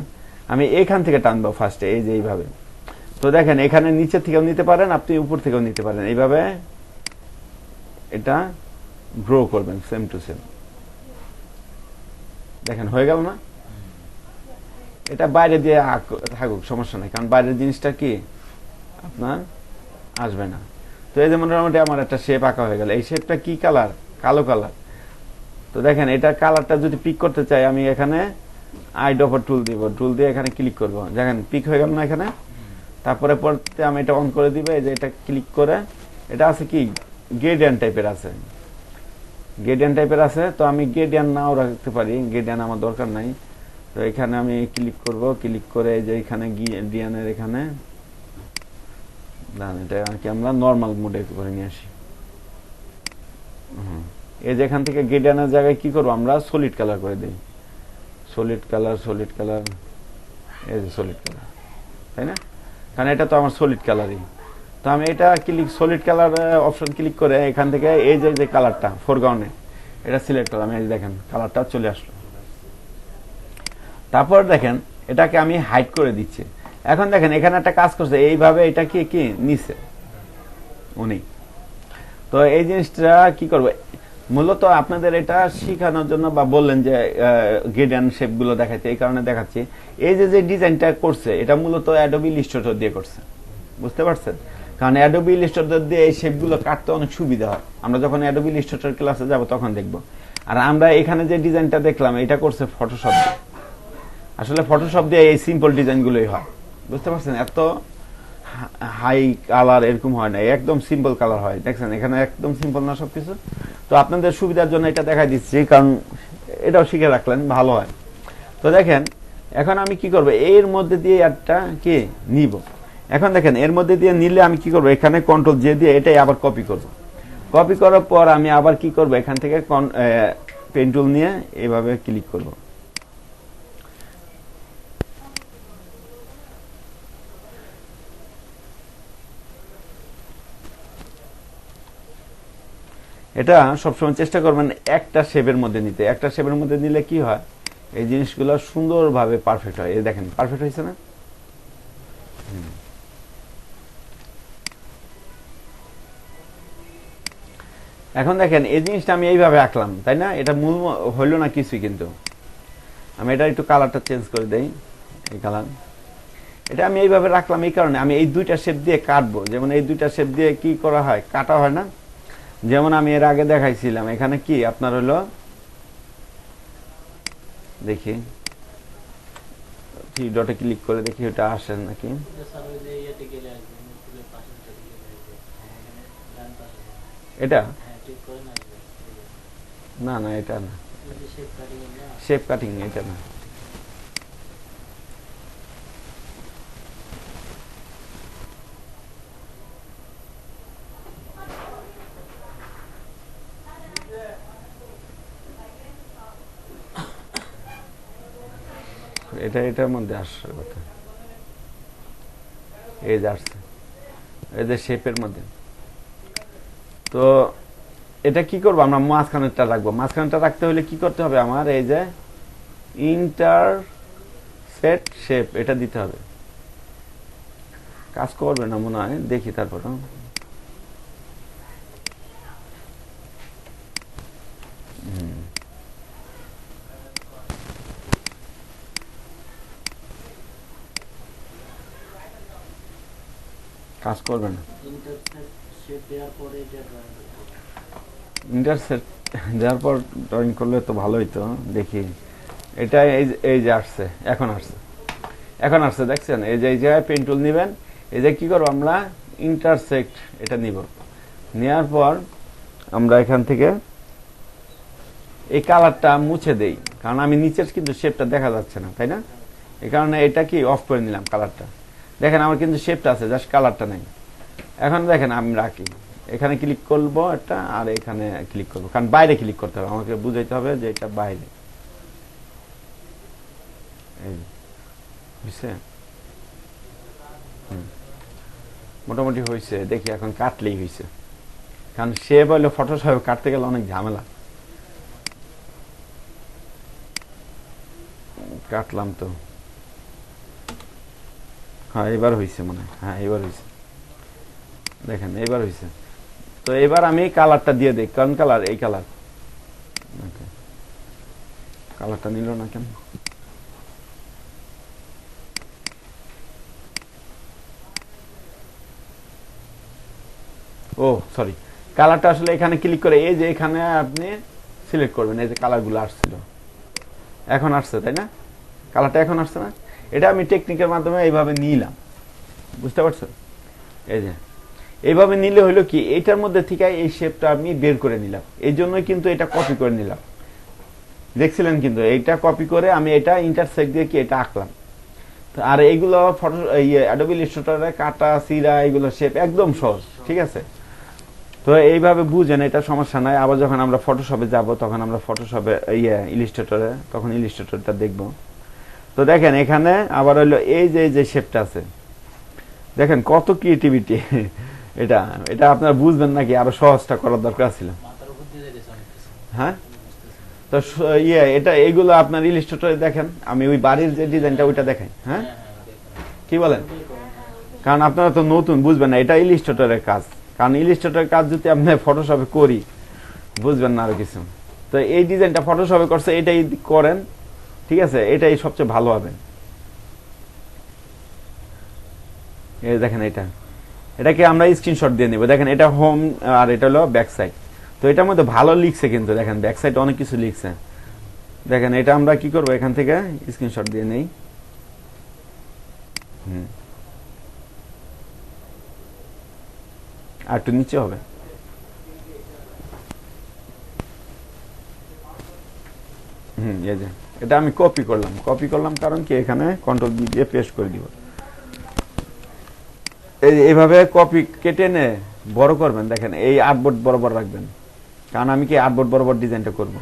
আমি এখান থেকে টানবো ফার্স্টে, এই যে এইভাবে। তো দেখেন এখানে নিচে থেকেও নিতে পারেন, আপনি উপর থেকেও নিতে পারেন, এইভাবে এটা গ্রো করবেন সেম টু সেম। দেখেন হয়ে গেল না? এটা বাইরে দিয়ে থাকুক, সমস্যা নেই, কারণ বাইরের জিনিসটা কি আপনার আসবে না। তো এই যে মোটামুটি আমার একটা শেপ আঁকা হয়ে গেল। এই শেপটা কি কালার? কালো কালার। তো দেখেন এটা কালারটা যদি পিক করতে চাই, আমি এখানে আই ড্রপার টুল দিব, টুল দিয়ে এখানে ক্লিক করব, দেখেন পিক হয়ে গেল না এখানে। তারপরে পরতে আমি এটা অন করে দিব, এই যে এটা ক্লিক করে, এটা আছে কি গ্রেডিয়েন্ট টাইপের আছে, গ্রেডিয়েন্ট টাইপের আছে। তো আমি গ্রেডিয়েন্ট নাও রাখতে পারি, গ্রেডিয়েন্ট আমার দরকার নাই। তো এখানে আমি ক্লিক করব, ক্লিক করে এই যে এখানে গ্রেডিয়েন্টের এখানে এটা কি আমরা নরমাল মোডে করে নিয়ে আসি। এই যে এখান থেকে গ্রেডিয়েন্টের জায়গায় কি করব আমরা সলিড কালার করে দেই, সলিড কালার, সলিড কালার, এই যে সলিড কালার, তাই না? কারণ এটা তো আমার সলিড কালারই। তো আমি এটা click solid colour option click করে এখান থেকে এই যে কালারটা ফোরগ্রাউন্ডে এটা সিলেক্ট করলাম, এই দেখেন কালারটা চলে আসলো। তারপর দেখেন এটাকে আমি হাইড করে দিচ্ছি। এখন দেখেন এখানে একটা কাজ করছে, এইভাবে এটা কি নিছে উনি। তো এই জিনিসটা কি করবে মূলত আপনাদের এটা শেখানোর জন্য, বা বললেন যে গ্রেডিয়েন্ট শেপ গুলো দেখাইতে, এই কারণে দেখাচ্ছি। এই যে ডিজাইনটা করছে এটা মূলত অ্যাডোবি ইলাস্ট্রেটর দিয়ে করছে, বুঝতে পারছেন? কারণ অ্যাডোবি ইলাস্ট্রেটর দিয়ে এই শেপ গুলো কাটতে অনেক সুবিধা হয়। আমরা যখন অ্যাডোবি ইলাস্ট্রেটর ক্লাসে যাব তখন দেখব। আর আমরা এখানে যে ডিজাইনটা দেখলাম এটা করছে ফটোশপ দিয়ে। আসলে ফটোশপ দিয়ে এই সিম্পল ডিজাইন গুলোই হয়, বুঝতে পারছেন? এত হাই কালার এরকম হয় না, একদম সিম্পল কালার হয়। দেখছেন এখানে একদম সিম্পল না সবকিছু। তো আপনাদের সুবিধার জন্য এটা দেখাই দিচ্ছি, কারণ এটাও শিখে রাখলেন ভালো হয়। তো দেখেন এখন আমি কি করব, এর মধ্যে দিয়ে একটা কি নিব। এখন দেখেন এর মধ্যে দিয়ে নিলে আমি কি করব, এখানে কন্ট্রোল জে দিয়ে এটাই আবার কপি করব। কপি করার পর আমি আবার কি করব, এখান থেকে পেন টুল নিয়ে এইভাবে ক্লিক করব। এটা সবসময় চেষ্টা করবেন একটা শেপের মধ্যে নিতে। একটা শেপের মধ্যে নিলে কি হয়, এই জিনিসগুলো সুন্দরভাবে পারফেক্ট হয়। এই দেখেন পারফেক্ট হয়েছে না? এখন দেখেন এই জিনিসটা আমি এইভাবে আঁকলাম, তাই না? এটা মূল হইল না কিছুই, কিন্তু আমি এটা একটু কালারটা চেঞ্জ করে দেই, এই কালার। এটা আমি এইভাবে রাখলাম এই কারণে, আমি এই দুইটা শেপ দিয়ে কাটবো। যেমন এই দুইটা শেপ দিয়ে কি করা হয়, কাটা হয় না? যেমন আমি এর আগে দেখাইছিলাম, এখানে কি আপনার হলো, দেখি থ্রি ডটে ক্লিক করে দেখি ওটা আসে নাকি। এটা না, না এটা না, শেপ কাটিং এটা না। এটার মধ্যে আসার কথা, এই যে আসছে, এই যে শেপের মধ্যে। তো এটা কি করবো আমরা, মাঝখানেরটা রাখবো। মাঝখানেরটা রাখতে হলে কি করতে হবে আমার, এই যে ইন্টারসেট শেপ এটা দিতে হবে। কাজ করবে না মনে হয়, দেখি তারপর। কাজ করবে না, ইন্টারসেট দেওয়ার পর ড্রয়িং করলে তো ভালোই। তো দেখি এটা এই যে আসছে, এখন আসছে দেখছেন? এই যে এই জায়গায় পেন টুল নিবেন, এই যে কি করবো আমরা ইন্টারসেক্ট এটা নিব। নেওয়ার পর আমরা এখান থেকে এই কালারটা মুছে দেই, কারণ আমি নিচের কিন্তু শেপটা দেখা যাচ্ছে না, তাই না? এই কারণে এটা কি অফ করে নিলাম কালারটা। দেখেন আমার কিন্তু শেপটা আছে, জাস্ট কালারটা নেই। এখন দেখেন আমি রাখি, এখানে ক্লিক করবো একটা, আর এখানে ক্লিক করবো, কারণ বাইরে ক্লিক করতে হবে, আমাকে বুঝাইতে হবে যে এটা বাইরে। মোটামুটি হয়েছে, দেখি এখন কাটলেই হয়েছে। কারণ শেপ হইলে ফটোশপ কাটতে গেলে অনেক ঝামেলা। কাটলাম তো, হ্যাঁ এবার হয়েছে মনে হয়, হ্যাঁ এবার হয়েছে, দেখেন এবার হয়েছে। তো এবার আমি কালারটা দিয়ে দিই, কোন কালার, এই কালার। কালারটা নিল না কেন? ও সরি, কালারটা আসলে এখানে ক্লিক করে এই যে এখানে আপনি সিলেক্ট করবেন, এই যে কালারগুলো আসছিল, এখন আসছে তাই না? কালারটা এখন আসছে না, এটা আমি টেকনিকের মাধ্যমে এইভাবে নিলাম, বুঝতে পারছো? এই যে এইভাবে নিলে হলো কি, এইটার মধ্যে থেকে এই শেপটা আমি বের করে নিলাম, এই জন্যই কিন্তু এটা কপি করে নিলাম, দেখছিলেন? কিন্তু এইটা কপি করে আমি এটা ইন্টারসেক্ট দিয়ে কি এটা আঁকলাম। আর এইগুলো ফটো অ্যাডোবি ইলাস্ট্রেটরে কাটা সিরা এগুলো শেপ একদম সহজ, ঠিক আছে? তো এইভাবে বুঝেন, এটা সমস্যা নাই। আবার যখন আমরা ফটোশপে যাব তখন আমরা ফটোশপে ইলাস্ট্রেটরে তখন ইলাস্ট্রেটরটা দেখব। তো দেখেন এখানে আবার হলো এই যে শেপটা আছে, দেখেন কত ক্রিয়েটিভিটি। এটা এটা আপনারা বুঝবেন নাকি আরো সহজটা করার দরকার ছিল? মাথার উপর দিয়ে যাইতেছে অনেক কিছু। হ্যাঁ, তো এটা এইগুলো আপনার ইলাস্ট্রেটরে দেখেন, আমি ওই বাড়ির যে ডিজাইনটা ওইটা দেখাই। হ্যাঁ, কি বলেন? কারণ আপনারা তো নতুন, বুঝবেন না, এটা ইলাস্ট্রেটরের কাজ। কারণ ইলাস্ট্রেটরের কাজ যদি আপনি ফটোশপে করি বুঝবেন না আরো কিছু। তো এই ডিজাইনটা ফটোশপে করছে, এটাই করেন, ঠিক আছে? এটাই সবচেয়ে ভালো হবে। এই দেখেন এটাকে আমরা স্ক্রিনশট দিয়ে নিব। দেখেন এটা হোম আর এটা হলো ব্যাক সাইড। তো এটার মধ্যে ভালো লিখছে কিন্তু, দেখেন ব্যাক সাইড অনেক কিছু লিখছে। দেখেন এটা আমরা কি করব, এখান থেকে স্ক্রিনশট দিয়ে নেই। আর একটু নিচে হবে। এই যে এটা আমি কপি করলাম কারণ কি এখানে কন্ট্রোল বি দিয়ে পেস্ট করে দিব। এইভাবে কপি কেটে নে বড় করবেন, দেখেন এই আর্টবোর্ড বরাবর রাখবেন, কারণ আমি কি আর্টবোর্ড বরাবর ডিজাইনটা করব।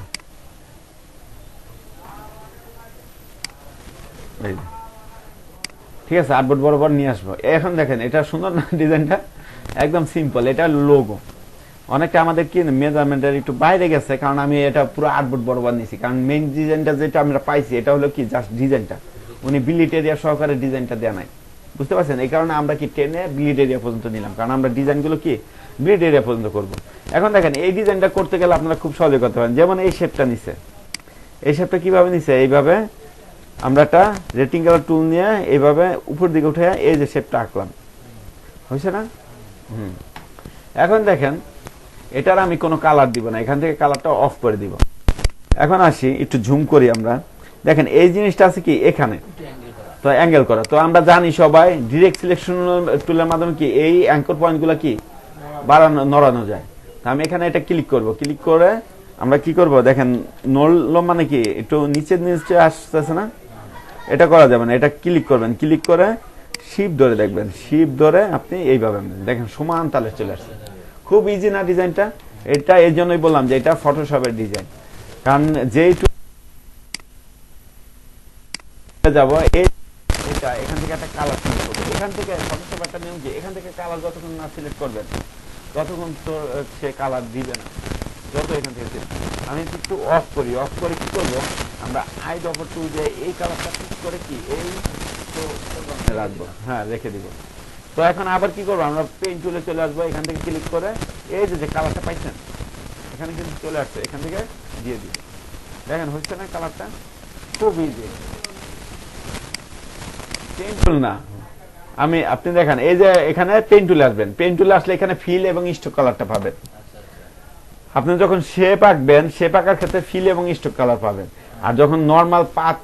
এই ঠিক আছে, আর্টবোর্ড বরাবর নিয়ে আসবো। এখন দেখেন এটা সুন্দর না ডিজাইনটা, একদম সিম্পল। এটা লোগো অনেকটা আমাদের কি মেজারমেন্টের একটু বাইরে গেছে, কারণ আমি এটা পুরো আর্টবোর্ড বরাবর নিয়েছি। কারণ মেইন ডিজাইনটা যেটা আমরা পাইছি এটা হলো কি জাস্ট ডিজাইনটা, উনি বিলিট এরিয়া সহকারে ডিজাইনটা দেয়া নাই, বুঝতে পারছেন? এই কারণে আমরা কি টেনে বিলিট এরিয়া পর্যন্ত নিলাম, কারণ আমরা ডিজাইনগুলো কি বিলিট এরিয়া পর্যন্ত করব। এখন দেখেন এই ডিজাইনটা করতে গেলে আপনারা খুব সহজে করতে পারেন। যেমন এই শেপটা নিছে, এই শেপটা কিভাবে নিছে, এইভাবে আমরা একটা রেক্টেঙ্গুলার টুল নিয়ে এইভাবে উপর দিকে উঠে এই যে শেপটা আঁকলাম, হয়েছে না? এখন দেখেন এটার আমি কোনো কালার দিব না, এখান থেকে কালারটা অফ করে দিব। এখন আসি একটু জুম করি আমরা, দেখেন এই জিনিসটা আছে কি এখানে, তো অ্যাঙ্গেল করা। তো আমরা জানি সবাই ডিরেক্ট সিলেকশন টুলের মাধ্যমে কি এই অ্যাঙ্কর পয়েন্টগুলো কি বাড়ানো নড়ানো যায়। তো আমি এখানে এটা ক্লিক করব, ক্লিক করে আমরা কি করব, দেখেন নড়লো মানে কি একটু নিচে নিচে আসতেছে না, এটা করা যাবে না। এটা ক্লিক করবেন, ক্লিক করে শিপ ধরে দেখবেন, শিপ ধরে আপনি এইভাবে দেখেন সমান তালে চলে আসছে। খুব ইজি না ডিজাইনটা? এটা এই জন্যই বললাম যে এটা ফটোশপের ডিজাইন। কারণ যেই যাবো এটা এখান থেকে একটা কালার সিলেক্ট করবো, এখান থেকে ফটোশপ একটা নিয়ম কি এখান থেকে কালার যতক্ষণ না সিলেক্ট করবেন ততক্ষণ তো সে কালার দিবে না, যত এখান থেকে আমি একটু অফ করি। অফ করে কি করবো, আমরা হাইড অফ টু যে এই কালারটা ঠিক করে কি এই তো রাখবো, হ্যাঁ রেখে দিব। তো এখন আবার কি করবো, আমরা পেইন্ট টুলে চলে আসবো, এখান থেকে ক্লিক করে এই যে কালারটা পাইছেন এখানে কিন্তু চলে আসছে, এখান থেকে দিয়ে দিব। দেখেন হচ্ছে না কালারটা, খুব ইজি। পেইন্ট টুল না, আপনি দেখেন এই যে এখানে পেইন্ট টুলে আসবেন, পেইন্ট টুলে আসলে এখানে ফিল এবং স্ট্রোক কালারটা পাবেন। আপনি যখন শেপ আঁকবেন, শেপ আঁকার ক্ষেত্রে ফিল এবং স্ট্রোক কালার পাবেন। আর যখন নর্মাল পাথ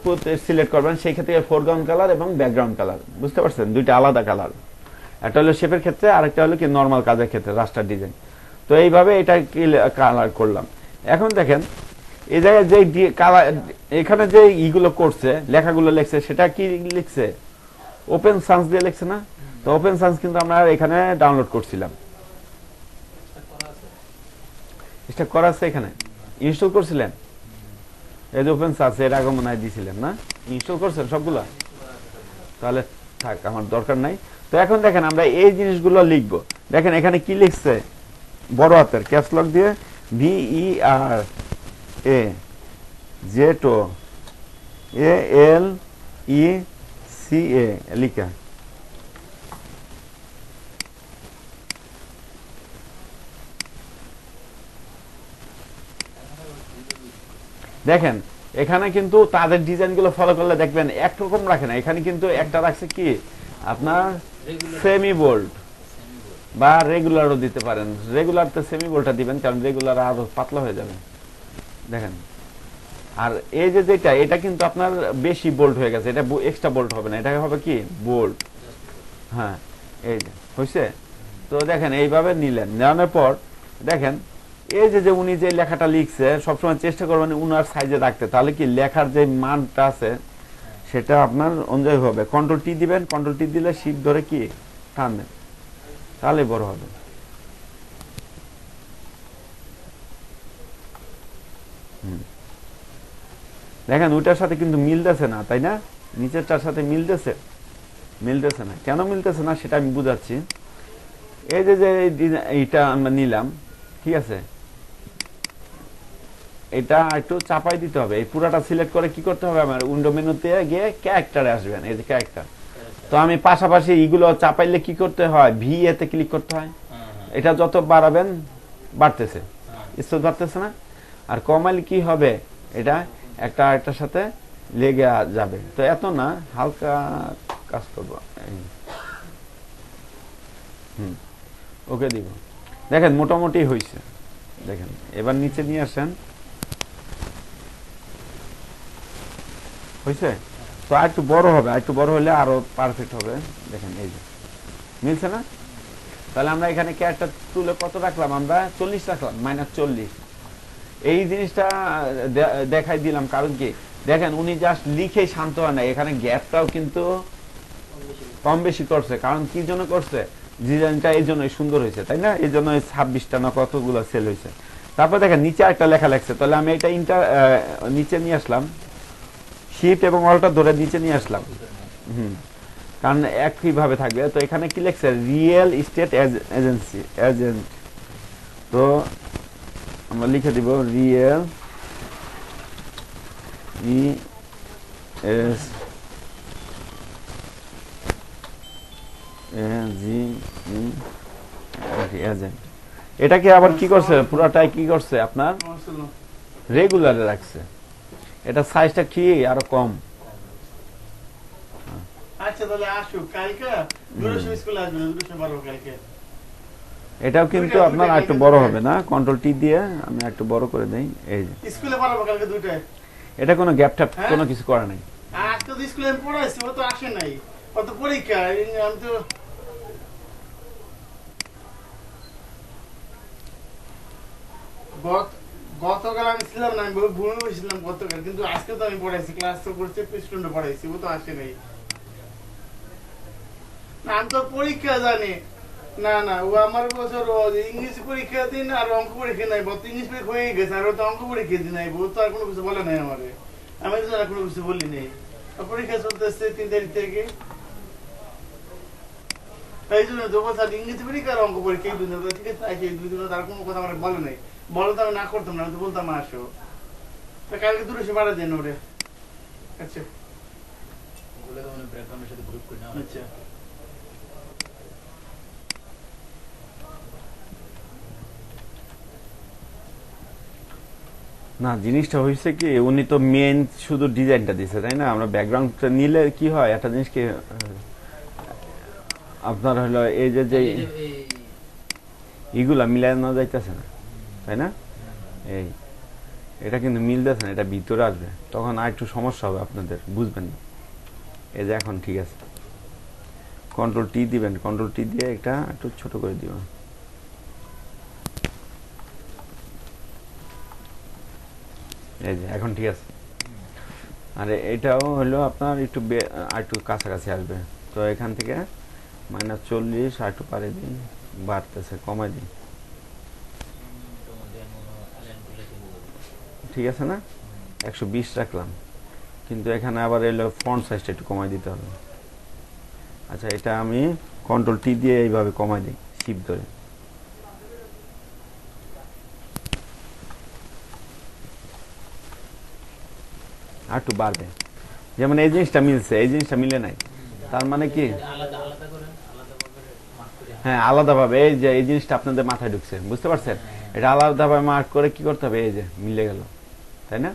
সিলেক্ট করবেন সেই ক্ষেত্রে ফোরগ্রাউন্ড কালার এবং ব্যাকগ্রাউন্ড কালার, বুঝতে পারছেন? দুইটা আলাদা কালার, একটা হলো শেপের ক্ষেত্রে আর একটা হলো কি নর্মাল কাজের ক্ষেত্রে রাস্টার ডিজাইন। তো এইভাবে এটা কালার করলাম। এখন দেখেন এই জায়গায় যে কালার এখানে যে ইগুলো করছে, লেখাগুলো লিখছে, সেটা কি লিখছে? ওপেন সান্স দিয়ে লিখছে না? তো ওপেন সান্স কিন্তু আমরা এখানে ডাউনলোড করছিলাম, এটা করা আছে, এখানে ইনস্টল করছিলেন। এই যে ওপেন সান্স এর আগে মনে হয় দিয়েছিলেন না? ইনস্টল করছেন সবগুলো? তাহলে থাক, আমার দরকার নাই। তো এখন দেখেন আমরা এই জিনিসগুলো লিখবো। দেখেন এখানে কি লিখছে, বড় হাতের ক্যাপস লক দিয়ে VERAZELECA লিখা। দেখেন এখানে কিন্তু তাদের ডিজাইনগুলো ফলো করলে দেখবেন একরকম রাখে না, এখানে কিন্তু একটা রাখছে কি আপনার সেমি বোল্ড বা রেগুলারও দিতে পারেন। রেগুলার তো সেমি বোল্ডটা দিবেন, কারণ রেগুলার আরো পাতলা হয়ে যাবে। দেখেন আর এই যে যেটা এটা কিন্তু আপনার বেশি বোল্ড হয়ে গেছে, এটা এক্সট্রা বোল্ড হবে না, এটা হবে কি বোল্ড। হ্যাঁ এই যে হয়েছে। তো দেখেন এইভাবে নিলেন, নেওয়ার পর দেখেন এই যে উনি যে লেখাটা লিখছে সবসময় চেষ্টা করবেন উনার সাইজে রাখতে, তাহলে কি লেখার যে মানটা আছে সেটা আপনার অনুযায়ী হবে। কন্ট্রোল টি দিবেন, কন্ট্রোল টি দিলে শিপ ধরে কি টানবেন, তাহলে বড় হবে। দেখেন ওইটার সাথে কিন্তু মিলতেছে না, তাই না? নিচেরটার সাথে মিলতেছে না। কেন মিলতেছে না সেটা আমি বুঝাচ্ছি। এই যে এইটা আমরা নিলাম, ঠিক আছে, এটা একটু চাপাই দিতে হবে। এই পুরাটা সিলেক্ট করে কি করতে হবে, আমার উইন্ডো মেনুতে গিয়ে ক্যারেক্টারে আসবেন, এই যে ক্যারেক্টার। তো আমি পাশাপাশি এইগুলো চাপাইলে কি করতে হয়, ভি এতে ক্লিক করতে হয়। এটা যত বাড়াবেন বাড়তেছে, স্পেস বাড়তেছে না। আর কমাইলে কি হবে, এটা একটা আরেকটার সাথে লেগে যাবে। তো এত না, হালকা কাজ করবো। ওকে দিব। দেখেন মোটামুটি হয়েছে। দেখেন এবার নিচে নিয়ে আসেন, হয়েছে। তো আর একটু বড় হবে, আর একটু বড় হলে আরো পারফেক্ট হবে। দেখেন এই যে মিলছে না? তাহলে আমরা এখানে ক্যারেক্টার তুলে কত রাখলাম, আমরা 40 রাখলাম, -40। এই জিনিসটা দেখাই দিলাম কারণ কি, দেখেন উনি জাস্ট লিখেই শান্ত হয় না, এখানে গ্যাপটাও কিন্তু কম বেশি করছে। কারণ কি জন্য করছে, ডিজাইনটা এই জন্যই সুন্দর হয়েছে, তাই না? এই জন্য 26টা না কতগুলো সেল হয়েছে। তারপর দেখেন নিচে একটা লেখা লেখছে, তাহলে আমি এটা নিচে নিয়ে আসলাম, শিফট এবং অল্টার ধরে নিচে নিয়ে আসলাম। কারণ একইভাবে থাকবে। তো এখানে কি লেখছে, রিয়েল এস্টেট এজেন্ট। তো আমরা লিখে দিব রিয়েল এজেন্ট। এটাকে আবার কি করছে, পুরাটাই কি করছে আপনার রেগুলারে রাখছে। এটা সাইজটা কি আরো কম। আচ্ছা তাহলে আসুক কালকে, দুটোর স্কুলে আসবেন, দুটোর পারবো কালকে। এটাও কিন্তু আপনার একটু বড় হবে না, কন্ট্রোল টি দিয়ে আমি একটু বড় করে দেই। এই যে স্কুলে পারবো কালকে দুটোয়। এটা কোনো গ্যাপ ট্যাপ কোনো কিছু করা নাই। আজকে তো স্কুলে আমি পড়াইছি, ও তো আসে নাই, ও তো পরীক্ষা। আমি তো গতকাল আমি ছিলাম না, আমি ভুলে বসেছিলাম গতকাল, কিন্তু আজকে তো আমি পড়াইছি, ক্লাস তো করছি, স্টুডেন্ট পড়াইছি, ও তো আসে নাই। না আমি তো পরীক্ষা জানি না। না ও আমার বছর ইংলিশ পরীক্ষা দিন আর অঙ্ক পরীক্ষা নাই, বলতো ইংলিশ পরীক্ষা হয়ে গেছে, আর ও তো অঙ্ক পরীক্ষা দিন নাই, ও তো আর কোনো কিছু বলে নাই আমারে, আমি তো আর কোনো কিছু বলি নাই। পরীক্ষা চলতেছে 3 তারিখ থেকে, তাই জন্য তো বলছে ইংরেজি পরীক্ষা আর অঙ্ক পরীক্ষা এই দুদিন, ঠিক আছে এই 2 দিন তার কোনো কথা আমার বলে নাই, বলে তো আমি না করতাম না, আমি তো বলতাম আসো। তা কালকে দূরে সে বাড়া দেন ওরে। আচ্ছা ওগুলো তো মানে ব্যাকগ্রাউন্ডের সাথে গ্রুপ করে নেওয়া আচ্ছা না, জিনিসটা হয়েছে কি, উনি তো মেন শুধু ডিজাইনটা দিছে, তাই না? আমরা ব্যাকগ্রাউন্ডটা নিলে কি হয়, একটা জিনিস কি আপনার হলো এই যে এইগুলা মিলানো যাইতেছে না, তাই না? এই এটা কিন্তু মিলতেছে না, এটা ভিতরে আসবে, তখন আর একটু সমস্যা হবে, আপনাদের বুঝবেন না। এই যে এখন ঠিক আছে, কন্ট্রোল টি দিবেন, কন্ট্রোল টি দিয়ে এটা একটু ছোট করে দিবেন। এই যে এখন ঠিক আছে। আর এটাও হলো আপনার একটু একটু কাছাকাছি আসবে। তো এখান থেকে -40 আর একটু পারে দিন, বাড়তেছে, কমাই দিন, ঠিক আছে না? 120 রাখলাম, কিন্তু এখানে আবার এলো ফন্ট সাইজটা একটু কমাই দিতে হবে। আচ্ছা এটা আমি কন্ট্রোল টি দিয়ে এইভাবে কমাই দিই, শিপ ধরে। আর একটু বাড়বে, যেমন এই জিনিসটা মিলছে, এই জিনিসটা মিলে নাই, তার মানে কি আলাদা আলাদা করে আলাদাভাবে মার্ক করে। হ্যাঁ আলাদাভাবে, এই যে এই জিনিসটা আপনাদের মাথায় ঢুকছে, বুঝতে পারছেন? এটা আলাদাভাবে মার্ক করে কি করতে হবে, এই যে মিলে গেল, তাই না?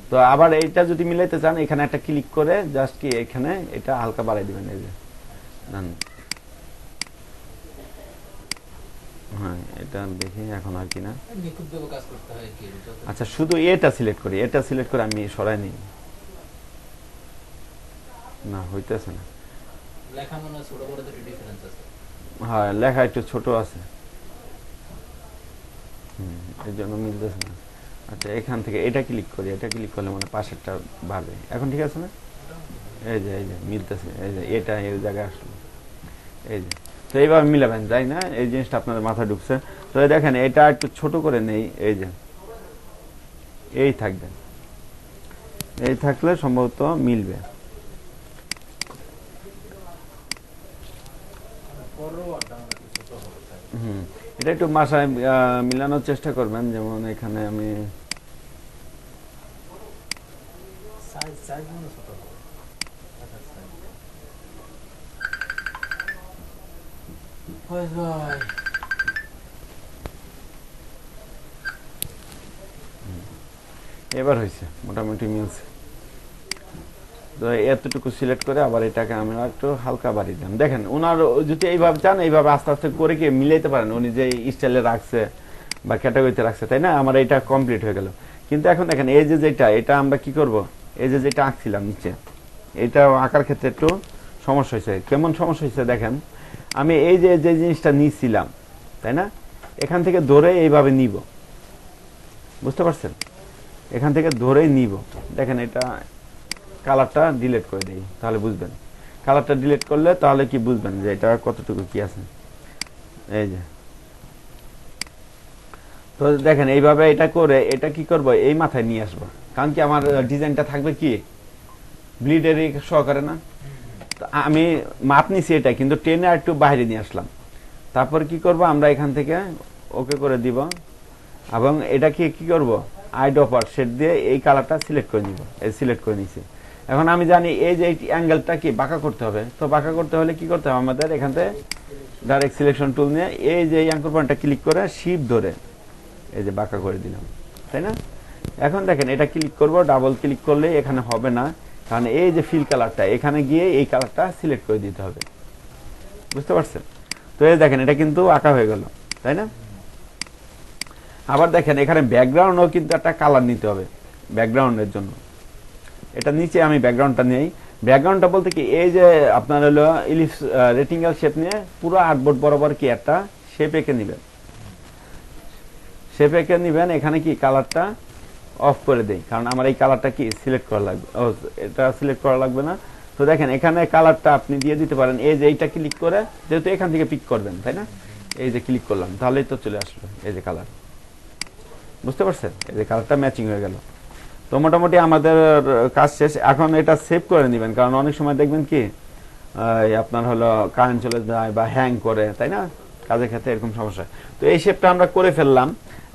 তো আবার এইটা যদি মিলাইতে চান, এখানে একটা ক্লিক করে জাস্ট কি এখানে এটা হালকা বাড়াই দিবেন, এই যে হ্যাঁ এটা দেখি এখন আর কি না। নিখুঁতভাবে কাজ করতে হয় কি যত আচ্ছা শুধু এটা সিলেক্ট করি, এটা সিলেক্ট করে আমি সরাই নিই, না হইতেছে না। লেখা মনে হয় ছোট বড় দুটো ডিফারেন্স আছে। হ্যাঁ লেখা একটু ছোট আছে, এর জন্য মিলতেছে না। আচ্ছা এখান থেকে এটা ক্লিক করি, এটা ক্লিক করলে মানে পাশেরটা বাড়বে। এখন ঠিক আছে না? এই যে মিলতেছে, এই যে এটা এই জায়গায় আসলো, এই যে। তো এইভাবে মিলাবেন, তাই না? এই জিনিসটা আপনাদের মাথায় ঢুকছে। তো এই দেখেন এটা একটু ছোট করে নেই, এই যে এই থাকবে, এই থাকলে সম্ভবত মিলবে। ফরওয়ার্ডটা আমরা কিছু ছোট হবে তাই। এটা একটু মাসায় মিলানোর চেষ্টা করবেন। যেমন এখানে আমি সাইজ মনে ছোট হবে। আচ্ছা সাইজ ভাই ভাই এবার হয়েছে, মোটামুটি মিলছে। তো এতটুকু সিলেক্ট করে আবার এটাকে আমরা একটু হালকা বাড়িয়ে দিলাম। দেখেন ওনার যদি এইভাবে চান, এইভাবে আস্তে আস্তে করে কি মিলাইতে পারেন, উনি যে স্টাইলে রাখছে বা ক্যাটাগরিতে রাখছে, তাই না? আমার এটা কমপ্লিট হয়ে গেল। কিন্তু এখন দেখেন এই যে যেটা, এটা আমরা কি করব, এই যে যেটা আঁকছিলাম নিচে, এটা আঁকার ক্ষেত্রে একটু সমস্যা হয়েছে। কেমন সমস্যা হয়েছে দেখেন, আমি এই যে যে জিনিসটা নিয়েছিলাম, তাই না, এখান থেকে ধরে এইভাবে নিব, বুঝতে পারছেন? এখান থেকে ধরেই নিব। দেখেন এটা কালারটা ডিলিট করে দিই, তাহলে বুঝবেন। কালারটা ডিলিট করলে তাহলে কি বুঝবেন যে এটা কতটুকু কি আছে। এই যে, তো দেখেন এইভাবে এটা করে এটা কি করব, এই মাথায় নিয়ে আসবো। কারণ কি আমার ডিজাইনটা থাকবে কি ব্লিডের সহকারে না। তো আমি মাপ নিছি এটা, কিন্তু টেনে আর একটু বাইরে নিয়ে আসলাম। তারপর কি করব, আমরা এখান থেকে ওকে করে দিব, এবং এটাকে কি করব, আইড্রপার শেড দিয়ে এই কালারটা সিলেক্ট করে নিব। এই সিলেক্ট করে নিছি। এখন আমি জানি এই যে অ্যাঙ্গেলটা কি বাঁকা করতে হবে। তো বাঁকা করতে হলে কি করতে হবে, আমাদের এখান থেকে ডাইরেক্ট সিলেকশন টুল নিয়ে এই যে অ্যাঙ্কর পয়েন্টটা ক্লিক করে শিফট ধরে এই যে বাঁকা করে দিলাম, তাই না? এখন দেখেন এটা ক্লিক করব, ডাবল ক্লিক করলে এখানে হবে না, কারণ এই যে ফিল কালারটা এখানে গিয়ে এই কালারটা সিলেক্ট করে দিতে হবে, বুঝতে পারছেন? তো এই দেখেন এটা কিন্তু আঁকা হয়ে গেল, তাই না? আবার দেখেন এখানে ব্যাকগ্রাউন্ডও কিন্তু একটা কালার নিতে হবে ব্যাকগ্রাউন্ডের জন্য। এটা নিচে আমি ব্যাকগ্রাউন্ডটা নেই। ব্যাকগ্রাউন্ডটা বলতে কি, এই যে আপনার হলো ইলিপস রেক্টেঙ্গেল শেপ নিয়ে পুরো আর্টবোর্ড বরাবর কি একটা শেপ এঁকে নেবেন। শেপ এঁকে নেবেন, এখানে কি কালারটা অফ করে দেই, কারণ আমার এই কালারটা কি সিলেক্ট করা লাগবে। ও এটা সিলেক্ট করা লাগবে না। তো দেখেন এখানে কালারটা আপনি দিয়ে দিতে পারেন, এই যে এইটা ক্লিক করে, যেহেতু এখান থেকে পিক করবেন, তাই না? এই যে ক্লিক করলাম, তাহলেই তো চলে আসলো এই যে কালার, বুঝতে পারছেন? এই যে কালারটা ম্যাচিং হয়ে গেল। তো মোটামুটি আমাদের কাজ শেষ। এখন এটা সেভ করে নেবেন, কারণ অনেক সময় দেখবেন কি আপনার হলো কারেন্ট চলে যায় বা হ্যাং করে, তাই না? কাজের ক্ষেত্রে এরকম সমস্যা। তো এই শেপটা আমরা করে ফেললাম।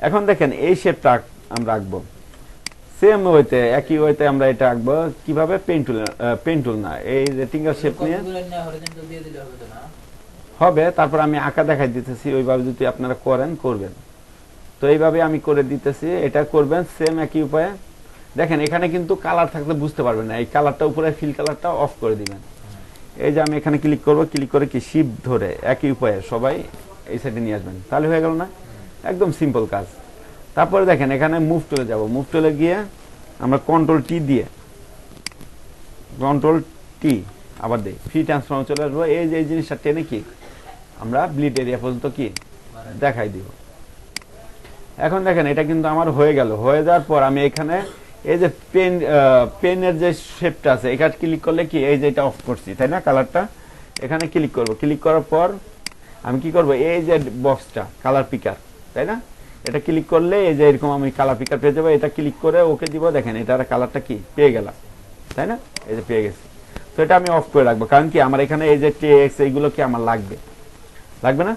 এখন দেখেন এই শেপটা আমরা আঁকবো সেম ওয়েতে, একই ওয়েতে আমরা এটা আঁকবো কিভাবে, পেন টুল না, এই রেক্টেঙ্গেল শেপ নিয়ে হরিজন্টাল দিয়ে দিলে হবে তো না? হবে। তারপর আমি আঁকা দেখাই দিতেছি, ওইভাবে যদি আপনারা করেন করবেন। তো এইভাবে আমি করে দিতেছি, এটা করবেন সেম একই উপায়ে। দেখেন এখানে কিন্তু কালার থাকলে বুঝতে পারবেন না, এই কালারটা উপরে ফিল কালারটা অফ করে দিবেন। এই যে আমি এখানে ক্লিক করব, ক্লিক করে কি শিফট ধরে একই উপায়ে সবাই এই সাইডে নিয়ে আসবেন, তাহলে হয়ে গেল না? একদম সিম্পল কাজ। তারপরে দেখেন এখানে মুভ টুলে যাব, মুভ টুলে গিয়ে আমরা কন্ট্রোল টি দিয়ে, কন্ট্রোল টি আবার দিই, ফ্রি ট্রান্সফর্ম চলে আসবো। এই যে এই জিনিসটা টেনে কি আমরা ব্লিড এরিয়া পর্যন্ত কি দেখাই দিব। এখন দেখেন এটা কিন্তু আমার হয়ে গেল। হয়ে যাওয়ার পর আমি এখানে এই যে পেনের যে শেপটা আছে, এখানে ক্লিক করলে কি এই যে এটা অফ করছি, তাই না? কালারটা এখানে ক্লিক করব, ক্লিক করার পর আমি কি করব, এই যে বক্সটা কালার পিকার, তাই না? এটা ক্লিক করলে এই যে এরকম আমি কালার পিকার পেয়ে যাবো। এটা ক্লিক করে ওকে দিব, দেখেন এটার কালারটা কি পেয়ে গেলাম, তাই না? এই যে পেয়ে গেছি। তো এটা আমি অফ করে রাখবো, কারণ কি আমার এখানে এই যে টেক্সট এইগুলো কি আমার লাগবে, লাগবে না?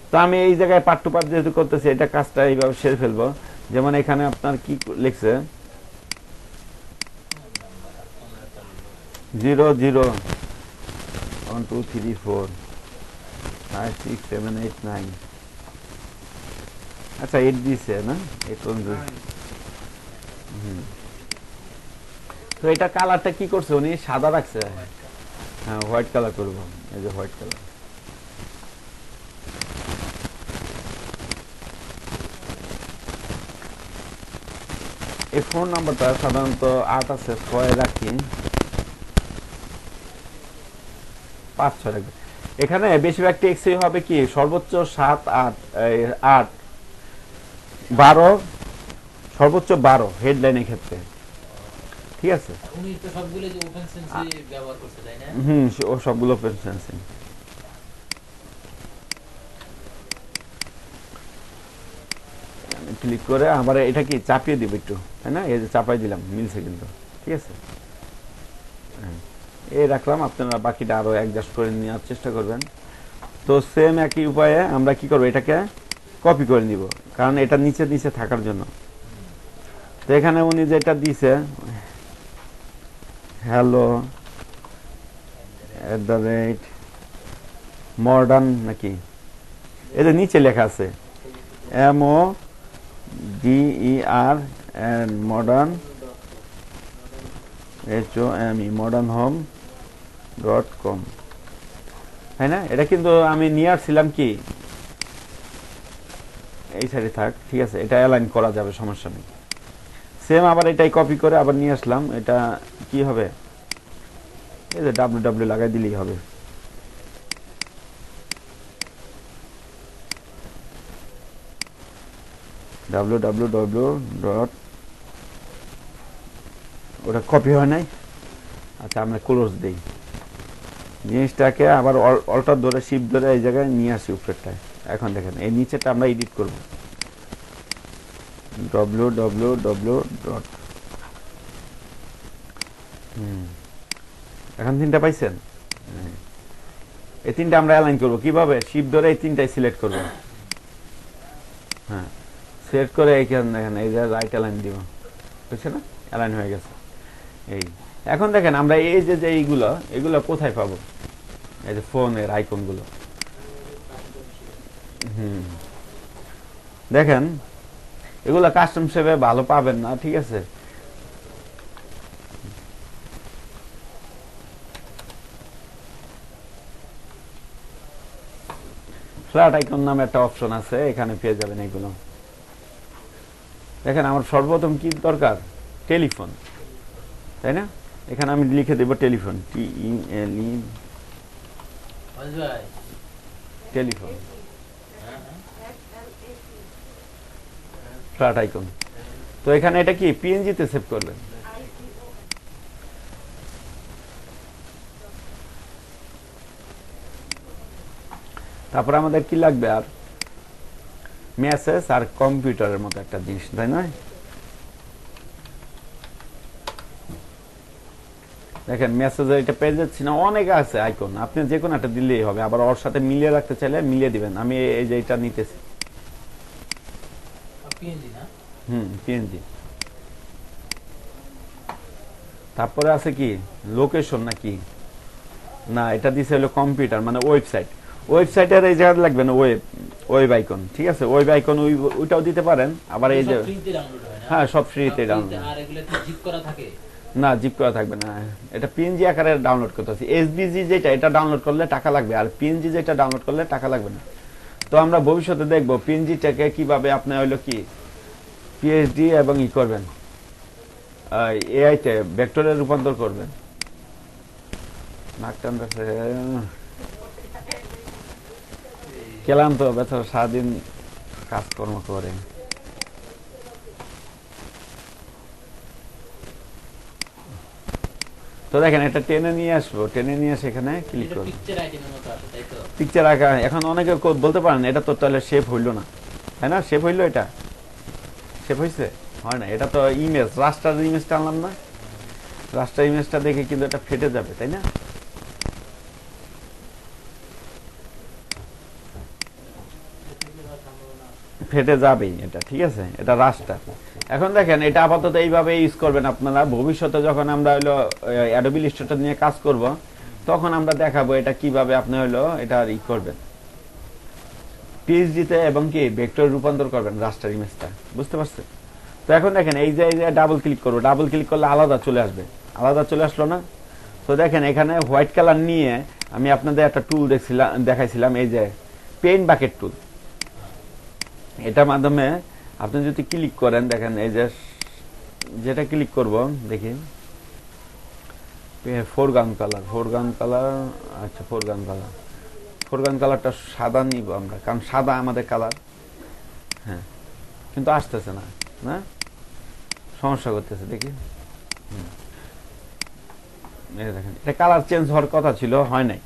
তো আমি এই জায়গায় পার্ট টু পার্ট যেহেতু করতেছি, এটা কাজটা এইভাবে সেরে ফেলবো। যেমন এখানে আপনার কি লিখছে 0 0 1 2 3 4 5 6 7 8 9, আচ্ছা 8 দিছে না? 8 পর্যন্ত। তো এটা কালারটা কি করছে উনি, সাদা রাখছে। হ্যাঁ হোয়াইট কালার করবো, এই যে হোয়াইট কালার। এই ফোন নাম্বারটা সাধারণত 8 আছে 6 রাখি, 5-6 রাখবে। এখানে বেশিরভাগ টেক্সটই হবে কি সর্বোচ্চ 7, 8, 12, সর্বোচ্চ 12 হেডলাইনের ক্ষেত্রে, ঠিক আছে। উনি তো সবগুলো যে ওপেন সেন্সে ব্যবহার করতে তাই না? ও সবগুলো ওপেন সেন্সিং। ক্লিক করে আবার এটা কি চাপিয়ে দিব একটু, তাই না? এই যে চাপাই দিলাম, মিলছে কিন্তু, ঠিক আছে। এই রাখলাম, আপনারা বাকিটা আরো অ্যাডজাস্ট করে নেওয়ার চেষ্টা করবেন। তো সেম একই উপায়ে আমরা কি করব, এটাকে কপি করে নিব, কারণ এটা নিচে নিচে থাকার জন্য। তো এখানে উনি যেটা দিছে হ্যালো @মডার্ন নাকি, এটা নিচে লেখা আছে MODER মডার্ন HOME modernhome.com, তাই না? এটা কিন্তু আমি নিয়ে আসছিলাম কি এই সাইডে থাক, ঠিক আছে, এটা অ্যালাইন করা যাবে, সমস্যা নেই। সেম আবার এটাই কপি করে আবার নিয়ে আসলাম, এটা কি হবে, এই যে www লাগাই দিলেই হবে। www. ওটা কপি হয় নাই, আচ্ছা আমরা ক্লোজ দেই, জিনিসটাকে আবার অল্টার ধরে শিফট ধরে এই জায়গায় নিয়ে আসি উপরেরটায়। এখন দেখেন এই নিচেটা আমরা এডিট করব, www. এখন তিনটা পাইছেন, এই তিনটা আমরা অ্যালাইন করব কিভাবে, শিফট ধরে এই তিনটাই সিলেক্ট করব, হ্যাঁ সিলেক্ট করে এইখানে দেখেন এই যে রাইট অ্যালাইন দিব, বুঝছে না, অ্যালাইন হয়ে গেছে। এই এখন দেখেন আমরা এই যে এগুলো কোথায় পাবো, এই যে ফোনের আইকনগুলো, দেখেন এগুলো কাস্টম হিসেবে ভালো পাবেন না, ঠিক আছে। ফ্ল্যাট আইকন নামে একটা অপশন আছে, এখানে পেয়ে যাবেন এগুলো। দেখেন আমার সর্বপ্রথম কি দরকার, টেলিফোন, তাই না? এখানে আমি লিখে দেব telephone, TELE, telephone, flat icon. তো এখানে এটা কি PNG তে সেভ করবেন, তারপর আমাদের কি লাগবে, আর মেসেজ আর কম্পিউটারের মতো একটা জিনিস, তাই নয়? দেখেন মেসেজে এটা পেয়ে যাচ্ছি না, অনেক আছে আইকন, আপনি যে কোনো একটা দিলেই হবে। আবার ওর সাথে মিলিয়ে রাখতে চাইলে মিলিয়ে দিবেন, আমি এই যে এটা নিতেছি, PNG। তারপরে আছে কি লোকেশন নাকি, না এটা দিছে হলো কম্পিউটার মানে ওয়েবসাইটের এই জায়গা লাগবে না, ওয়েব আইকন, ঠিক আছে, ওয়েব আইকন ওইটাও দিতে পারেন। আবার এই যে হ্যাঁ সব ফ্রিতে ডাউনলোড, না জিপ করা থাকবে না, এটা PNG আকারে ডাউনলোড করতে হবে। SVG যেটা এটা ডাউনলোড করলে টাকা লাগবে, আর PNG যেটা ডাউনলোড করলে টাকা লাগবে না। তো আমরা ভবিষ্যতে দেখব PNG-টাকে কিভাবে আপনি হলো কি PhD এবং ই করবেন, AI তে ভেক্টরে রূপান্তর করবেন। কেলাম তো বেচারা সারাদিন কাজকর্ম করে। তো দেখেন এটা টেনে নিয়ে আসবো, টেনে নিয়ে সেখানে ক্লিক করবো, পিকচার আঁকা। এখন অনেকে বলতে পারেন এটা তো তাহলে শেপ হইলো না, তাই না? শেপ হইলো, এটা শেপ হয়েছে, হয় না, এটা তো ইমেজ, রাস্টার ইমেজটা আনলাম না, রাস্টার ইমেজটা দেখে কিন্তু এটা ফেটে যাবে, তাই না? ফেটে যাবেই এটা, ঠিক আছে, এটা রাস্টার। এখন দেখেন এটা আপাতত এইভাবে ইউজ করবেন আপনারা। ভবিষ্যতে যখন আমরা হলো অ্যাডোবি ইলাস্ট্রেটর নিয়ে কাজ করব, তখন আমরা দেখাবো এটা কিভাবে আপনি হলো এটা ই করবেন, PhD-তে এবং কি ভেক্টর রূপান্তর করবেন রাস্টার ইমেজটা, বুঝতে পারছেন? তো এখন দেখেন এই যে ডাবল ক্লিক করবো, ডাবল ক্লিক করলে আলাদা চলে আসবে, আলাদা চলে আসলো না? তো দেখেন এখানে হোয়াইট কালার নিয়ে আমি আপনাদের একটা টুল দেখাইছিলাম, এই যে পেইন্ট বাকেট টুল। এটার মাধ্যমে আপনি যদি ক্লিক করেন, দেখেন এই যে যেটা ক্লিক করব দেখি ফোরগ্রাউন্ড কালার, আচ্ছা ফোরগ্রাউন্ড কালারটা সাদা নিব আমরা, কারণ সাদা আমাদের কালার। হ্যাঁ, কিন্তু আসতেছে না, না সমস্যা করতেছে দেখি। দেখেন এটা কালার চেঞ্জ হওয়ার কথা ছিল, হয় নাই।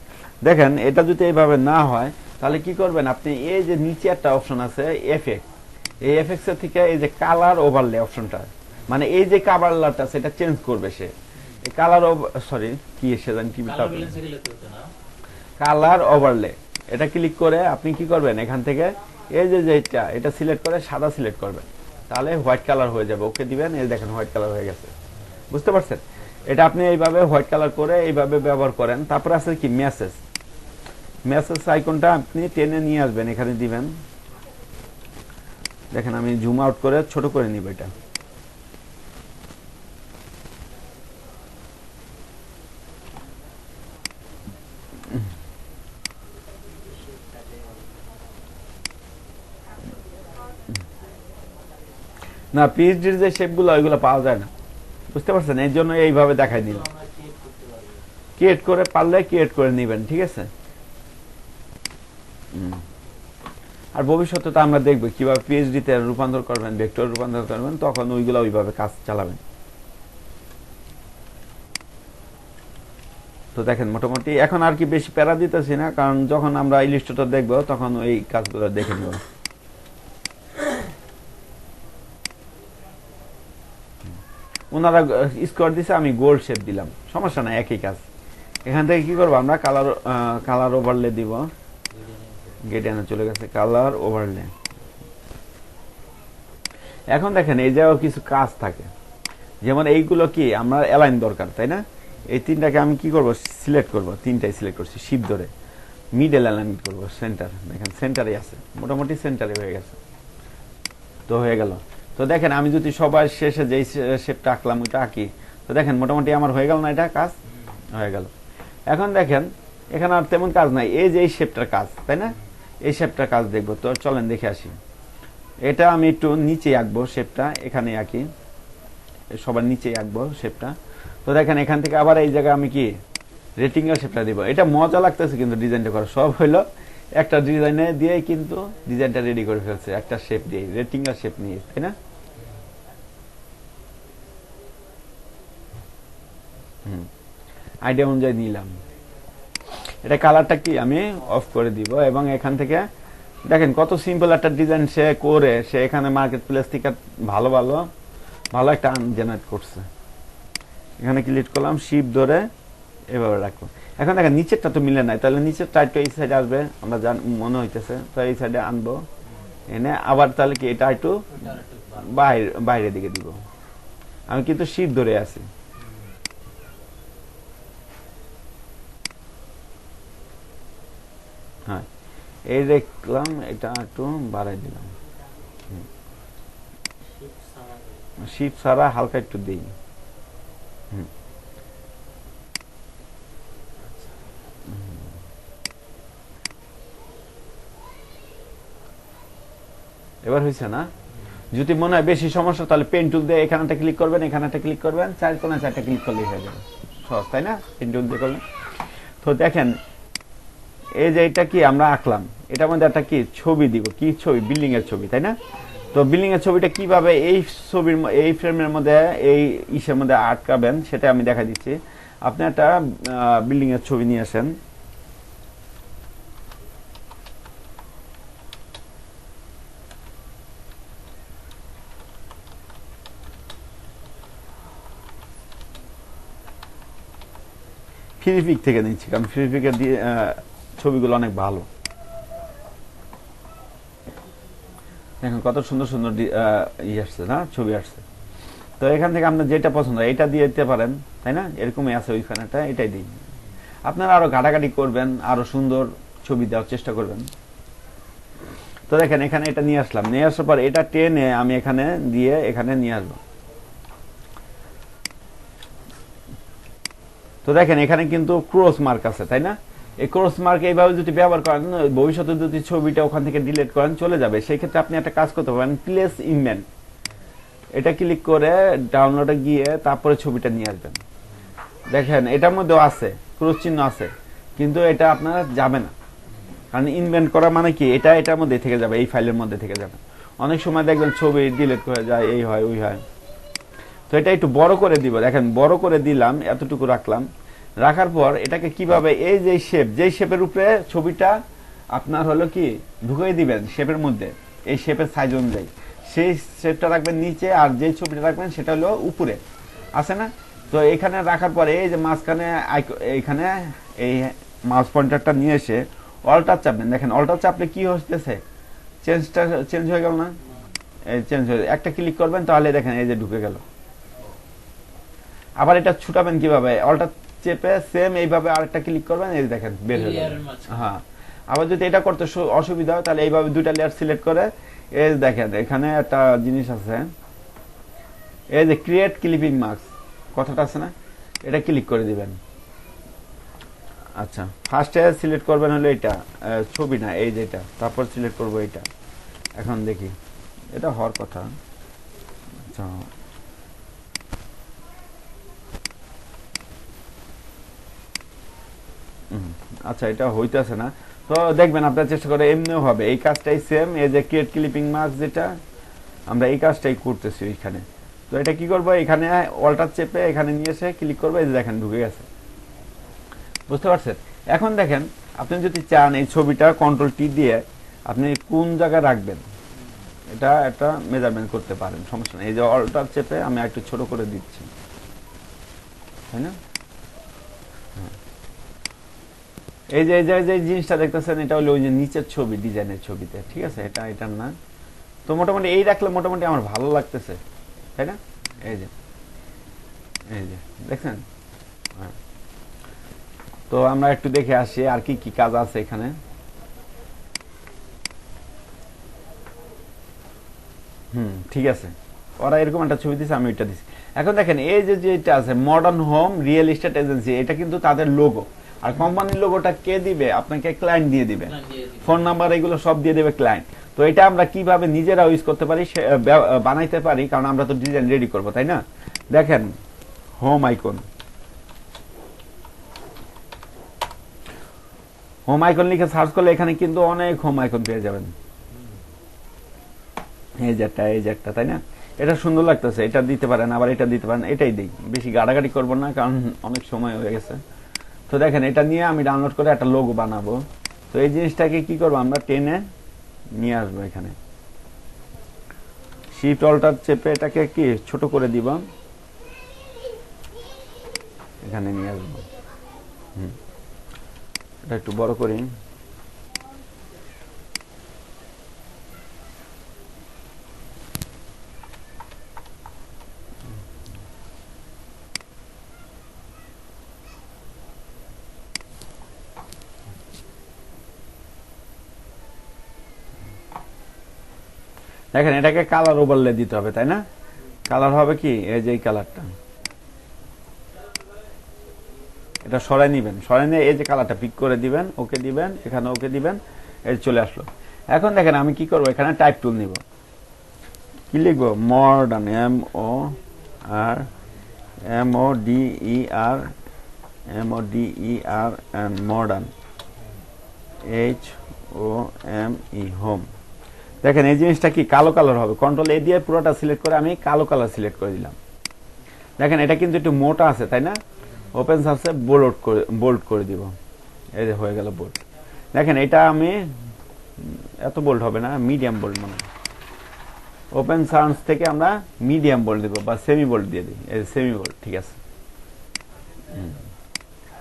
দেখেন এটা যদি এইভাবে না হয় তাহলে কি করবেন আপনি, এই যে নিচে একটা অপশন আছে এফেক্ট, এই এফেক্টস এর থেকে এই যে কালার ওভারলে অপশনটা, মানে এই যে কালারটা সেটা চেঞ্জ করবে সে। এই কালার সরি কি এসে জানি কি কালার ব্যালেন্সে গেলে তো হতো না। কালার ওভারলে এটা ক্লিক করে আপনি কি করবেন, এখান থেকে এই যে এটা সিলেক্ট করে সাদা সিলেক্ট করবেন, তাহলে হোয়াইট কালার হয়ে যাবে। ওকে দিবেন, এই দেখেন হোয়াইট কালার হয়ে গেছে, বুঝতে পারছেন? এটা আপনি এইভাবে হোয়াইট কালার করে এইভাবে ব্যবহার করেন। তারপর আছে কি মেসেজ আইকনটা আপনি টেনে নিয়ে আসবেন, এখানে দিবেন। দেখেন আমি জুম আউট করে ছোট করে নিব এটা। না, পিএইচডির যে শেপগুলো ওইগুলো পাওয়া যায় না, বুঝতে পারছেন? এই জন্য এইভাবে দেখাই দিল। ক্রিয়েট করে পারলে ক্রিয়েট করে নেবেন, ঠিক আছে? আর ভবিষ্যতে তো আমরা দেখবো কিভাবে পিএইচডি তে রূপান্তর করবেন, ভেক্টর রূপান্তর করবেন, তখন ওইগুলো ওইভাবে কাজ চালাবেন। তো দেখেন মোটামুটি এখন আর কি বেশি প্যারা দিতেছি না, কারণ যখন আমরা ইলাস্ট্রেটর দেখবো তখন ওই কাজগুলো দেখে নিব। ওনারা স্কোয়ার দিছে, আমি গোল্ড শেপ দিলাম, সমস্যা নাই, একই কাজ। এখান থেকে কি করবো আমরা, কালার ওভারলে দিব। গেডিয়ানে চলে গেছে কালার ওভারলে। এখন দেখেন এই যে কিছু কাজ থাকে, যেমন এইগুলো কি আমরা অ্যালাইন দরকার, তাই না? এই তিনটাকে আমি কি করব, সিলেক্ট করব, তিনটাই সিলেক্ট করছি শিফট ধরে, মিডল অ্যালাইনমেন্ট করব, সেন্টার। দেখেন সেন্টারে আছে, মোটামুটি সেন্টারে হয়ে গেছে। তো হয়ে গেল। তো দেখেন আমি যদি সবার শেষে যেই শেপটা আঁকলাম ওইটা আঁকি, তো দেখেন মোটামুটি আমার হয়ে গেল না, এটা কাজ হয়ে গেল। এখন দেখেন এখানে আর তেমন কাজ নাই, এই যে এই শেপটার কাজ, তাই না? এই শেপটার কাজ দেখবো, তো চলেন দেখে আসি। এটা আমি একটু নিচে আঁকবো শেপটা, এখানে আঁকি, সবার নিচে আঁকবো শেপটা। তো দেখেন এখান থেকে আবার এই জায়গায় আমি কি রেটিঙ্গেল শেপটা দিব। এটা মজা লাগতেছে কিন্তু ডিজাইনটা করা, সব হইলো একটা ডিজাইনে দিয়ে কিন্তু ডিজাইনটা রেডি করে ফেলছে, একটা শেপ দিয়ে, রেটিঙ্গেল শেপ নিয়ে, তাই না? আইডিয়া অনুযায়ী নিলাম। এটা কালারটা কি আমি অফ করে দিব, এবং এখান থেকে দেখেন কত সিম্পল একটা ডিজাইন সে করে, সে এখানে মার্কেট প্লেস থেকে ভালো একটা জেনারেট করছে। এখানে ক্লিক করলাম, শিফট ধরে এভাবে রাখবো। এখন দেখেন নিচেরটা তো মিলে নাই, তাহলে নিচেরটা একটু এই সাইডে আসবে, আমরা মনে হইতেছে, তো এই সাইডে আনবো, এনে আবার তাহলে কি এটা একটু বাইরের দিকে দিব। আমি কিন্তু শিফট ধরে আছি। হ্যাঁ, এই দেখলাম, এটা একটু বাড়াই দিলাম, শিফট ছাড়া হালকা একটু দিই। এবার হয়েছে না? যদি মনে হয় বেশি সমস্যা তাহলে পেন টুল দিয়ে এখানে একটা ক্লিক করবেন, এখানে একটা ক্লিক করবেন, চার কোণে চারটা ক্লিক করলেই হয়ে যাবে, সহজ, তাই না? পেন টুল দিয়ে করলেন। তো দেখেন এই যে এটা কি আমরা আঁকলাম, এটার মধ্যে একটা কি ছবি দিব, কি ছবি, বিল্ডিং এর ছবি, তাই না? তো বিল্ডিং এর ছবিটা কিভাবে এই ফ্রেমের মধ্যে, এই ইসের মধ্যে আটকাবেন সেটা আমি দেখা দিচ্ছি। আপনি একটা বিল্ডিং এর ছবি নিয়ে আসেন, ফ্রিপিক থেকে নিচ্ছি, কারণ ফ্রিপিকের দিয়ে ছবিগুলো অনেক ভালো। দেখেন কত সুন্দর সুন্দর আসছে না, ছবি আসছে। তো এখান থেকে আপনার যেটা পছন্দ এটা দিয়ে দিতে পারেন, তাই না? এরকমই আছে ওইখানেটা, এটাই দিই। আপনারা আরো ঘাটাঘাটি করবেন, আরো সুন্দর ছবি দেওয়ার চেষ্টা করবেন। তো দেখেন এখানে এটা নিয়ে আসলাম, নিয়ে আসার পর এটা টেনে আমি এখানে দিয়ে এখানে নিয়ে আসবো। তো দেখেন এখানে কিন্তু ক্রস মার্ক আছে, তাই না? এই ক্রস মার্ক এইভাবে যদি ব্যবহার করেন, ভবিষ্যতে যদি ছবিটা ওখান থেকে ডিলিট করেন চলে যাবে। সেই ক্ষেত্রে আপনি একটা কাজ করতে পারেন, প্লেস এটা ক্লিক করে ডাউনলোডে গিয়ে তারপরে ছবিটা নিয়ে আসবেন। দেখেন এটার মধ্যেও আছে, ক্রস চিহ্ন আছে, কিন্তু এটা আপনার যাবে না, কারণ ইনভেন্ট করা মানে কি, এটা এটার মধ্যে থেকে যাবে, এই ফাইলের মধ্যে থেকে যাবে। অনেক সময় দেখবেন ছবি ডিলিট করে যায়, এই হয় ওই হয়। তো এটা একটু বড় করে দিব, দেখেন বড় করে দিলাম, এতটুকু রাখলাম। রাখার পর এটাকে কিভাবে, এই যে শেপ, যেই শেপের উপরে ছবিটা আপনার হলো কি ঢুকিয়ে দিবেন শেপের মধ্যে, এই শেপের সাইজ অনুযায়ী সেই শেপটা রাখবেন নিচে, আর যেই ছবিটা রাখবেন সেটা হলো উপরে, আছে না? তো এখানে রাখার পরে এই যে মাঝখানে এইখানে এই মাউস পয়েন্টারটা নিয়ে এসে অল্টার চাপবেন। দেখেন অল্টার চাপলে কি হচ্ছে, চেঞ্জ হয়ে গেল না? এই চেঞ্জ হয়ে, একটা ক্লিক করবেন তাহলে দেখেন এই যে ঢুকে গেল। আবার এটা ছুটাবেন কিভাবে, অল্টার চেপে সেম এইভাবে আরেকটা ক্লিক করবেন, এই দেখেন বের হয়ে গেল। হ্যাঁ, আবার যদি এটা করতে অসুবিধা হয় তাহলে এইভাবে দুইটা লেয়ার সিলেক্ট করে, এই দেখেন এখানে একটা জিনিস আছে, এই যে ক্রিয়েট ক্লিপিং মার্কস কথাটা আছে না, এটা ক্লিক করে দিবেন। আচ্ছা, ফার্স্টে সিলেক্ট করবেন হলো এটা ছবি না, এই যেটা, তারপর সিলেক্ট করব এটা। এখন দেখি এটা হওয়ার কথা। আচ্ছা, আচ্ছা এটা হইতেছে না, তো দেখবেন আপনার চেষ্টা করে এমনিও হবে, এই কাজটাই সেম, এই যে ক্রিয়েট ক্লিপিং মার্কস যেটা, আমরা এই কাজটাই করতেছি ওইখানে। তো এটা কি করবো, এখানে অল্টার চেপে এখানে নিয়ে এসে ক্লিক করবো, এই যে দেখেন ঢুকে গেছে, বুঝতে পারছেন? এখন দেখেন আপনি যদি চান এই ছবিটা কন্ট্রোল টি দিয়ে আপনি কোন জায়গায় রাখবেন, এটা একটা মেজারমেন্ট করতে পারেন, সমস্যা নেই। এই যে অল্টার চেপে আমি একটু ছোট করে দিচ্ছি, তাই না? এই যে যে জিনিসটা দেখতেছেন এটা হলো ওই যে নিচের ছবি, ডিজাইনের ছবিতে, ঠিক আছে? এটা এটার না, তো মোটামুটি এই রাখলে মোটামুটি আমার ভালো লাগতেছে, তাই না? এই যে দেখছেন? হ্যাঁ, তো আমরা একটু দেখে আসি আর কি কি কাজ আছে এখানে। ঠিক আছে, ওরা এরকম একটা ছবি দিচ্ছে, আমি ওইটা দিচ্ছি। এখন দেখেন এই যে যেটা আছে modern home real estate agency, এটা কিন্তু তাদের লোগো, আর কোম্পানির লোগোটা কে দিবে? আপনাকে ক্লায়েন্ট দিয়ে দিবে, ফোন নাম্বার এগুলো সব দিয়ে দেবে ক্লায়েন্ট। তো এটা আমরা কিভাবে নিজেরা ইউজ করতে পারি, বানাইতে পারি, কারণ আমরা তো ডিজাইন রেডি করব, তাই না? দেখেন হোম আইকন, হোম আইকন লিখে সার্চ করলে এখানে কিন্তু অনেক হোম আইকন পেয়ে যাবেন। এই যে একটা, তাই না? এটা সুন্দর লাগতেছে, এটা দিতে পারেন, আবার এটা দিতে পারেন, এটাই দিই, বেশি গাড়াগাড়ি করবো না কারণ অনেক সময় হয়ে গেছে। তো দেখেন এটা নিয়ে আমি ডাউনলোড করে একটা লোগো বানাবো। তো এই জিনিসটাকে কি করবো, আমরা টেনে নিয়ে আসবো এখানে, শিফট অল্টার চেপে এটাকে কি ছোট করে দিব, এখানে নিয়ে আসবো। এটা একটু বড় করি। দেখেন এটাকে কালার ওভারলে দিতে হবে, তাই না? কালার হবে কি, এই যে এই কালারটা, এটা সরাই নিবেন, সরাই নিয়ে এই যে কালারটা পিক করে দিবেন, ওকে দিবেন, এখানে ওকে দিবেন, এই চলে আসলো। এখন দেখেন আমি কি করবো, এখানে টাইপ টুল নিব, কি লিখবো, modern, MODERN, modern, HOME, home. দেখেন এই জিনিসটা কি কালো কালার হবে, কন্ট্রোল এ দিয়ে পুরোটা সিলেক্ট করে আমি কালো কালার সিলেক্ট করে দিলাম। দেখেন এটা কিন্তু একটু মোটা আছে, তাই না? ওপেন সার্চে বোল্ড করে দিব, এই যে হয়ে গেল বোল্ড। দেখেন এটা আমি এত বোল্ড হবে না, মিডিয়াম বোল্ড, মানে ওপেন সার্চ থেকে আমরা মিডিয়াম বোল্ড দিব বা সেমি বোল্ড দিয়ে দিই, এই সেমি বোল্ড, ঠিক আছে?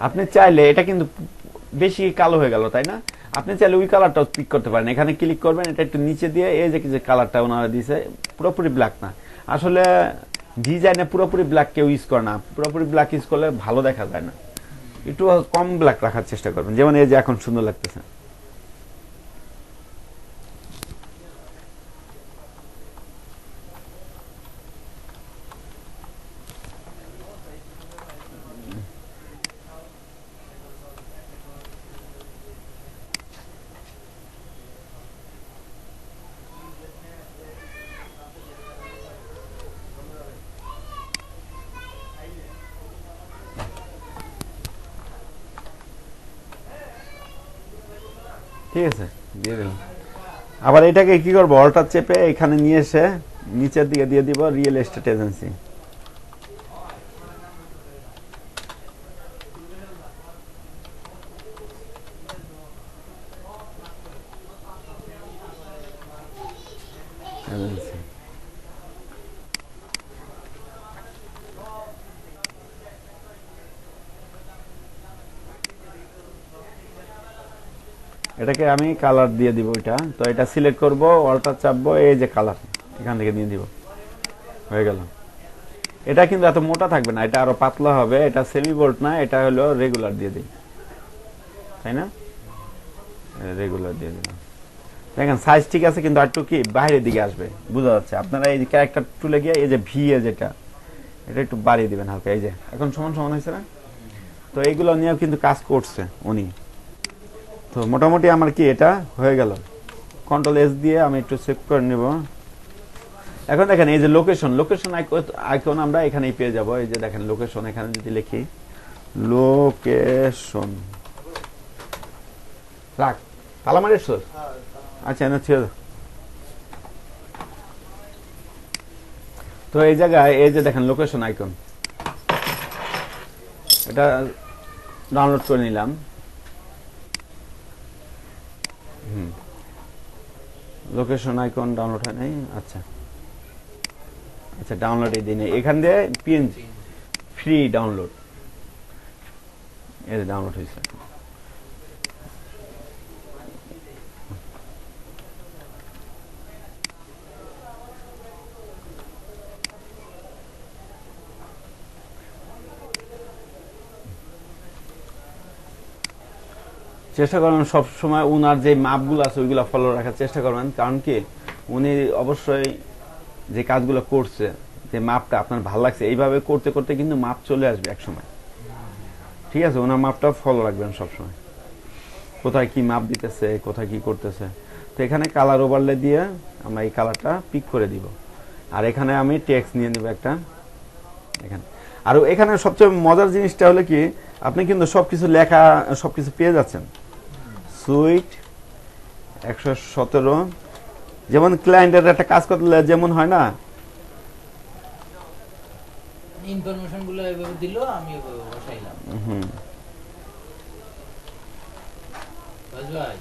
আপনি চাইলে এটা কিন্তু বেশি কালো হয়ে গেল, তাই না? আপনি চাইলে ওই কালারটাও পিক করতে পারেন, এখানে ক্লিক করবেন, এটা একটু নিচে দিয়ে এই যে কালারটা ওনারা দিয়েছে পুরোপুরি ব্ল্যাক না, আসলে ডিজাইনে পুরোপুরি ব্ল্যাক কেউ ইউজ করে না, পুরোপুরি ব্ল্যাক ইউজ করলে ভালো দেখা যায় না, একটু কম ব্ল্যাক রাখার চেষ্টা করবেন, যেমন এই যে এখন সুন্দর লাগতেছে। ঠিক আছে, দিয়ে দিলাম। আবার এটাকে কি করবো, অল্টার চেপে এখানে নিয়ে এসে নিচের দিকে দিয়ে দিব রিয়েল এস্টেট এজেন্সি। এটাকে আমি কালার দিয়ে দিব। এটা তো এটা সিলেক্ট করব, অল্টার চাপবো, এই যে কালার এখান থেকে দিয়ে দিব, হয়ে গেল। এটা কিন্তু এত মোটা থাকবে না, এটা আরো পাতলা হবে। এটা সেমি বোল্ট না, এটা হলো রেগুলার দিয়ে দিই, তাই না? রেগুলার দিয়ে দিলাম। দেখেন সাইজ ঠিক আছে, কিন্তু একটু কি বাইরের দিকে আসবে, বোঝা যাচ্ছে। আপনারা এই যে ক্যারেক্টার টুলে গিয়ে এই যে ভি এ যেটা, এটা একটু বাড়িয়ে দিবেন হালকা। এই যে এখন সমান সমান হয়েছে না? তো এইগুলো নিয়েও কিন্তু কাজ করছে উনি। তো মোটামুটি আমার কি এটা হয়ে গেল। কন্ট্রোল এস দিয়ে আমি একটু সেভ করে নেব। এখন দেখেন এই যে লোকেশন, লোকেশন আইকন আমরা এখানেই পেয়ে যাব। এই যে দেখেন লোকেশন, এখানে যদি লিখি লোকেশন, রাখ তালা মারিস। আচ্ছা এনে ছিল। তো এই জায়গায় এই যে দেখেন লোকেশন আইকন, এটা ডাউনলোড করে নিলাম। লোকেশন আইকন ডাউনলোড হয় নাই। আচ্ছা আচ্ছা, ডাউনলোড এই দিনে এখান দিয়ে পিএনজি ফ্রি ডাউনলোড, এই ডাউনলোড হয়েছে। চেষ্টা করবেন সবসময় উনার যে মাপগুলো আছে ওইগুলো ফলো রাখার চেষ্টা করবেন। কারণ কি উনি অবশ্যই যে কাজগুলো করছে, যে মাপটা আপনার ভালো লাগছে, এইভাবে করতে করতে কিন্তু মাপ চলে আসবে এক সময়। ঠিক আছে, ওনার মাপটা ফলো রাখবেন সবসময়, কোথায় কি মাপ দিতেছে, কোথায় কি করতেছে। তো এখানে কালার ওভারলে দিয়ে আমরা এই কালারটা পিক করে দিব। আর এখানে আমি টেক্সট নিয়ে নিব একটা এখানে। আর এখানে সবচেয়ে মজার জিনিসটা হলো কি, আপনি কিন্তু সবকিছু লেখা সবকিছু পেয়ে যাচ্ছেন। সুইট 117, যেমন ক্লায়েন্টের একটা কাজ করলে যেমন হয় না, ইনফরমেশন গুলো এভাবে দিল, আমি এভাবে বসাইলাম। ভাই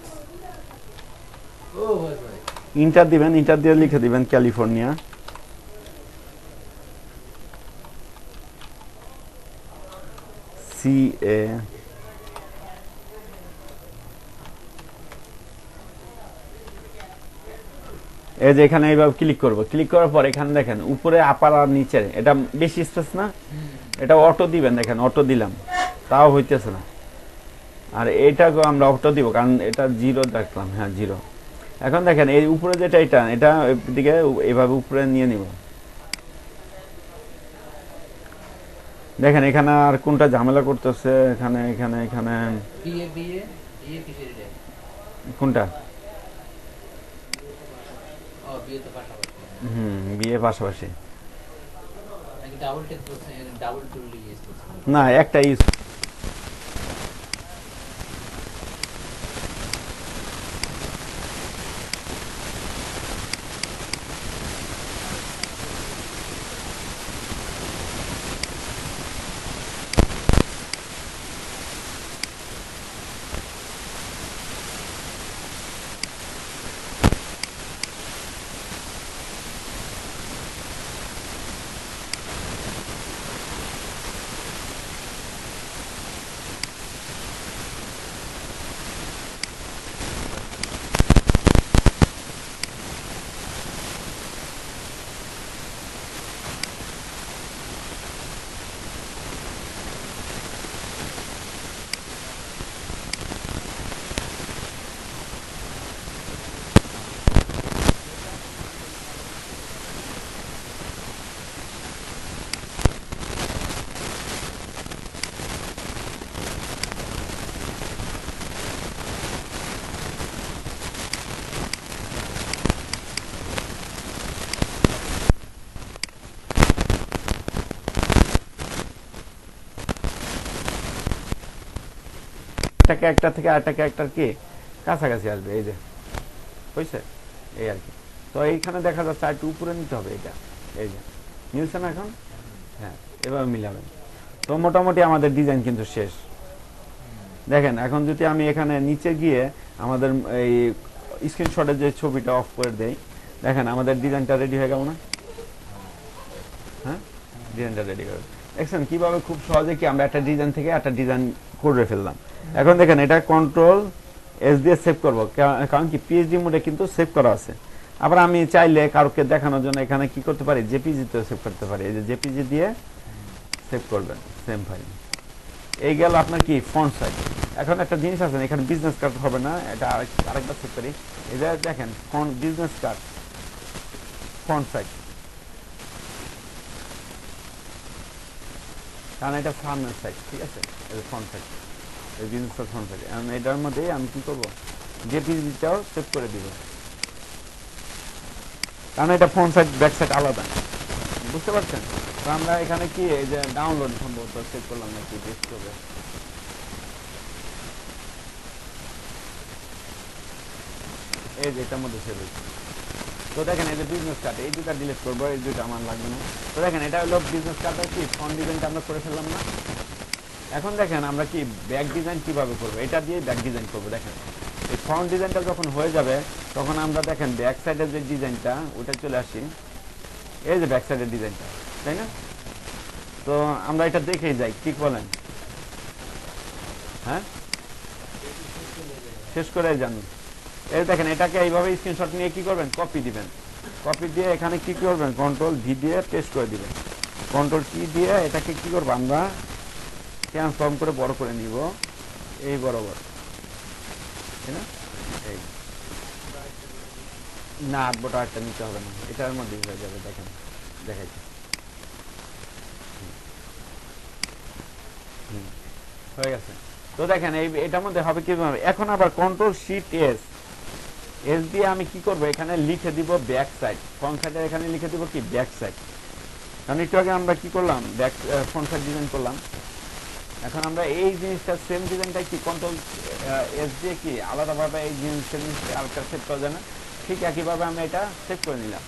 ও ভাই ইন্টার দিবেন, ইন্টার দিয়ে লিখে দিবেন ক্যালিফোর্নিয়া। CA এই যে এখানে এইভাবে ক্লিক করব। ক্লিক করার পর এখানে দেখেন উপরে আপার আর নিচে এটা বেশি স্পেস না, এটা অটো দিবেন। দেখেন অটো দিলাম, তাও হইতেছে না। আর এইটাকে আমরা অটো দিব, কারণ এটা 0 দেখলাম। হ্যাঁ 0। এখন দেখেন এই উপরে যেটা, এটা দিকে এইভাবে উপরে নিয়ে নিব। দেখেন এখানে আর কোনটা ঝামেলা করতেছে, এখানে এখানে এখানে বিয়ে বিয়ে বিয়ে কিসের রে? কোনটা? ও বিয়ে তো পাশাপাশি বিয়ে পাশাপাশি নাকি ডাবল টেক করছে, ডাবল টুল ইউজ করছে? না, একটা ইউজ। একটা ক্যারেক্টার থেকে আরেকটা ক্যারেক্টার কি কাছাকাছি আসবে, এই যে বুঝছে, এই আর কি। তো এইখানে দেখা যাচ্ছে একটু উপরে নিতে হবে এটা, এই যে মিলছে না এখন? হ্যাঁ, এভাবে মিলাবেন। তো মোটামুটি আমাদের ডিজাইন কিন্তু শেষ। দেখেন এখন যদি আমি এখানে নিচে গিয়ে আমাদের এই স্ক্রিনশটের যে ছবিটা অফ করে দেই, দেখেন আমাদের ডিজাইনটা রেডি হয়ে গেল না? হ্যাঁ, ডিজাইনটা রেডি করে দেখছেন কিভাবে খুব সহজে কি আমরা একটা ডিজাইন থেকে একটা ডিজাইন করে ফেললাম। এখন দেখেন এটা কন্ট্রোল এস দিয়ে সেভ করবো, কারণ কি পিএইচডি মোডে কিন্তু সেভ করা আছে। আবার আমি চাইলে কাউকে দেখানোর জন্য এখানে কি করতে পারি, জেপিজি তে সেভ করতে পারি। এই যে জেপিজি দিয়ে সেভ করবেন সেম ফাইল। এই গেল আপনার কি ফন্ট সাইজ। এখন একটা জিনিস আছে, এখানে বিজনেস কার্ড হবে না, এটা আরেকবার চেক করি। এই যে দেখেন font business card font size, কারণ এটা সামনের সাইড, ঠিক আছে, এই ফন্ট সাইড, এই বিজনেস কার্ড ফন্ট সাইড। এখন এটার মধ্যে আমি কি করবো, জেপিজিটাও সেভ করে দিব, কারণ এটা ফ্রন্ট সাইড ব্যাক সাইড আলাদা, বুঝতে পারছেন? তো আমরা এখানে কি এই যে ডাউনলোড সম্ভবত সেভ করলাম নাকি, বেস্ট হবে। এই যে এটার মধ্যে সেভ হয়েছে। তো দেখেন এই যে বিজনেস কার্ড, এই দুটা ডিলিট করবো, এই দুটা আমার লাগবে না। তো দেখেন এটা হলো বিজনেস কার্ডের কি ফ্রন্ট ডিজাইনটা আমরা করে ফেললাম না। এখন দেখেন আমরা কি ব্যাক ডিজাইন কিভাবে করবো, এটা দিয়ে ব্যাক ডিজাইন করবো। দেখেন এই ফ্রন্ট ডিজাইনটা যখন হয়ে যাবে তখন আমরা দেখেন ব্যাক সাইডের যে ডিজাইনটা ওটা চলে আসি, এই যে ব্যাক সাইডের ডিজাইনটা, তাই না? তো আমরা এটা দেখেই যাই, ঠিক বলেন? হ্যাঁ, শেষ করে যান। এই দেখেন এটাকে এইভাবে স্ক্রিনশট নিয়ে কি করবেন, কপি দিবেন। কপি দিয়ে এখানে কি করবেন, কন্ট্রোল ভি দিয়ে পেস্ট করে দিবেন। কন্ট্রোল কি দিয়ে এটাকে কি করবো, আমরা ট্রান্সফর্ম করে বড় করে নিব, এই বরাবর, তাই না? এই না, 8 বটা একটা নিতে হবে না, এটার মধ্যেই হয়ে যাবে। দেখেন দেখাইছি, হয়ে গেছে। তো দেখেন এই এটার মধ্যে হবে কি, এখন আবার কন্ট্রোল শিট এস, এস দিয়ে আমি কি করব, এখানে লিখে দিব ব্যাক সাইড। ফ্রন্ট সাইডের এখানে লিখে দিব কি ব্যাক সাইড, কারণ একটু আগে আমরা কি করলাম, ব্যাক ফ্রন্ট সাইড ডিজাইন করলাম। এখন আমরা এই জিনিসটা সেম ডিজাইনটা কি কন্ট্রোল এস দিয়ে কি আলাদাভাবে এই জিনিসটা আরেকটা সেভ করা যায় না, ঠিক একইভাবে আমি এটা সেভ করে নিলাম।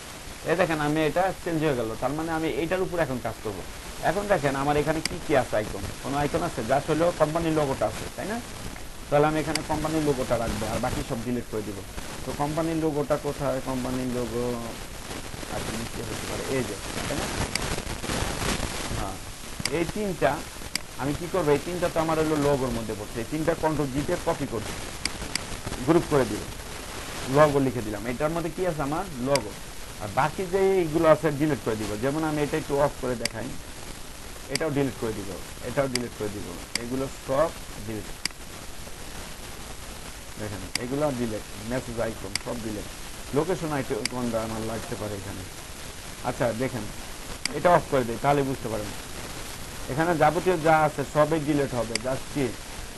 এই দেখেন আমি এটা চেঞ্জ হয়ে গেল, তার মানে আমি এইটার উপর এখন কাজ করব। এখন দেখেন আমার এখানে কি কি আছে, আইকন, কোনো আইকন আছে? জাস্ট হলো কোম্পানির লোগোটা আছে, তাই না? তাহলে আমি এখানে কোম্পানির লোগোটা রাখবো, আর বাকি সব ডিলিট করে দিব। তো কোম্পানির লোগোটা কোথায়, কোম্পানির লোগো আচ্ছা নিচে হতে পারে, এই যে, তাই না? হ্যাঁ, এই তিনটা আমি কি করবো, এই তিনটা তো আমার হলো লোগোর মধ্যে পড়ছে, এই তিনটা কন্ট্রোল জিতে কপি করছি, গ্রুপ করে দিব, লোগো লিখে দিলাম। এটার মধ্যে কি আছে, আমার লোগো। আর বাকি যে এইগুলো আছে ডিলিট করে দিব। যেমন আমি এটা একটু অফ করে দেখাই, এটাও ডিলিট করে দিব, এটাও ডিলিট করে দিব, এগুলো সব ডিলিট। দেখেন এগুলো ডিলিট, মেসেজ আইকন সব ডিলিট, লোকেশন আইকনটা আমার লাগতে পারে এখানে। আচ্ছা দেখেন এটা অফ করে দিই, তাহলে বুঝতে পারেন। এখানে যাবতীয় যা আছে সবই ডিলিট হবে, জাস্ট কি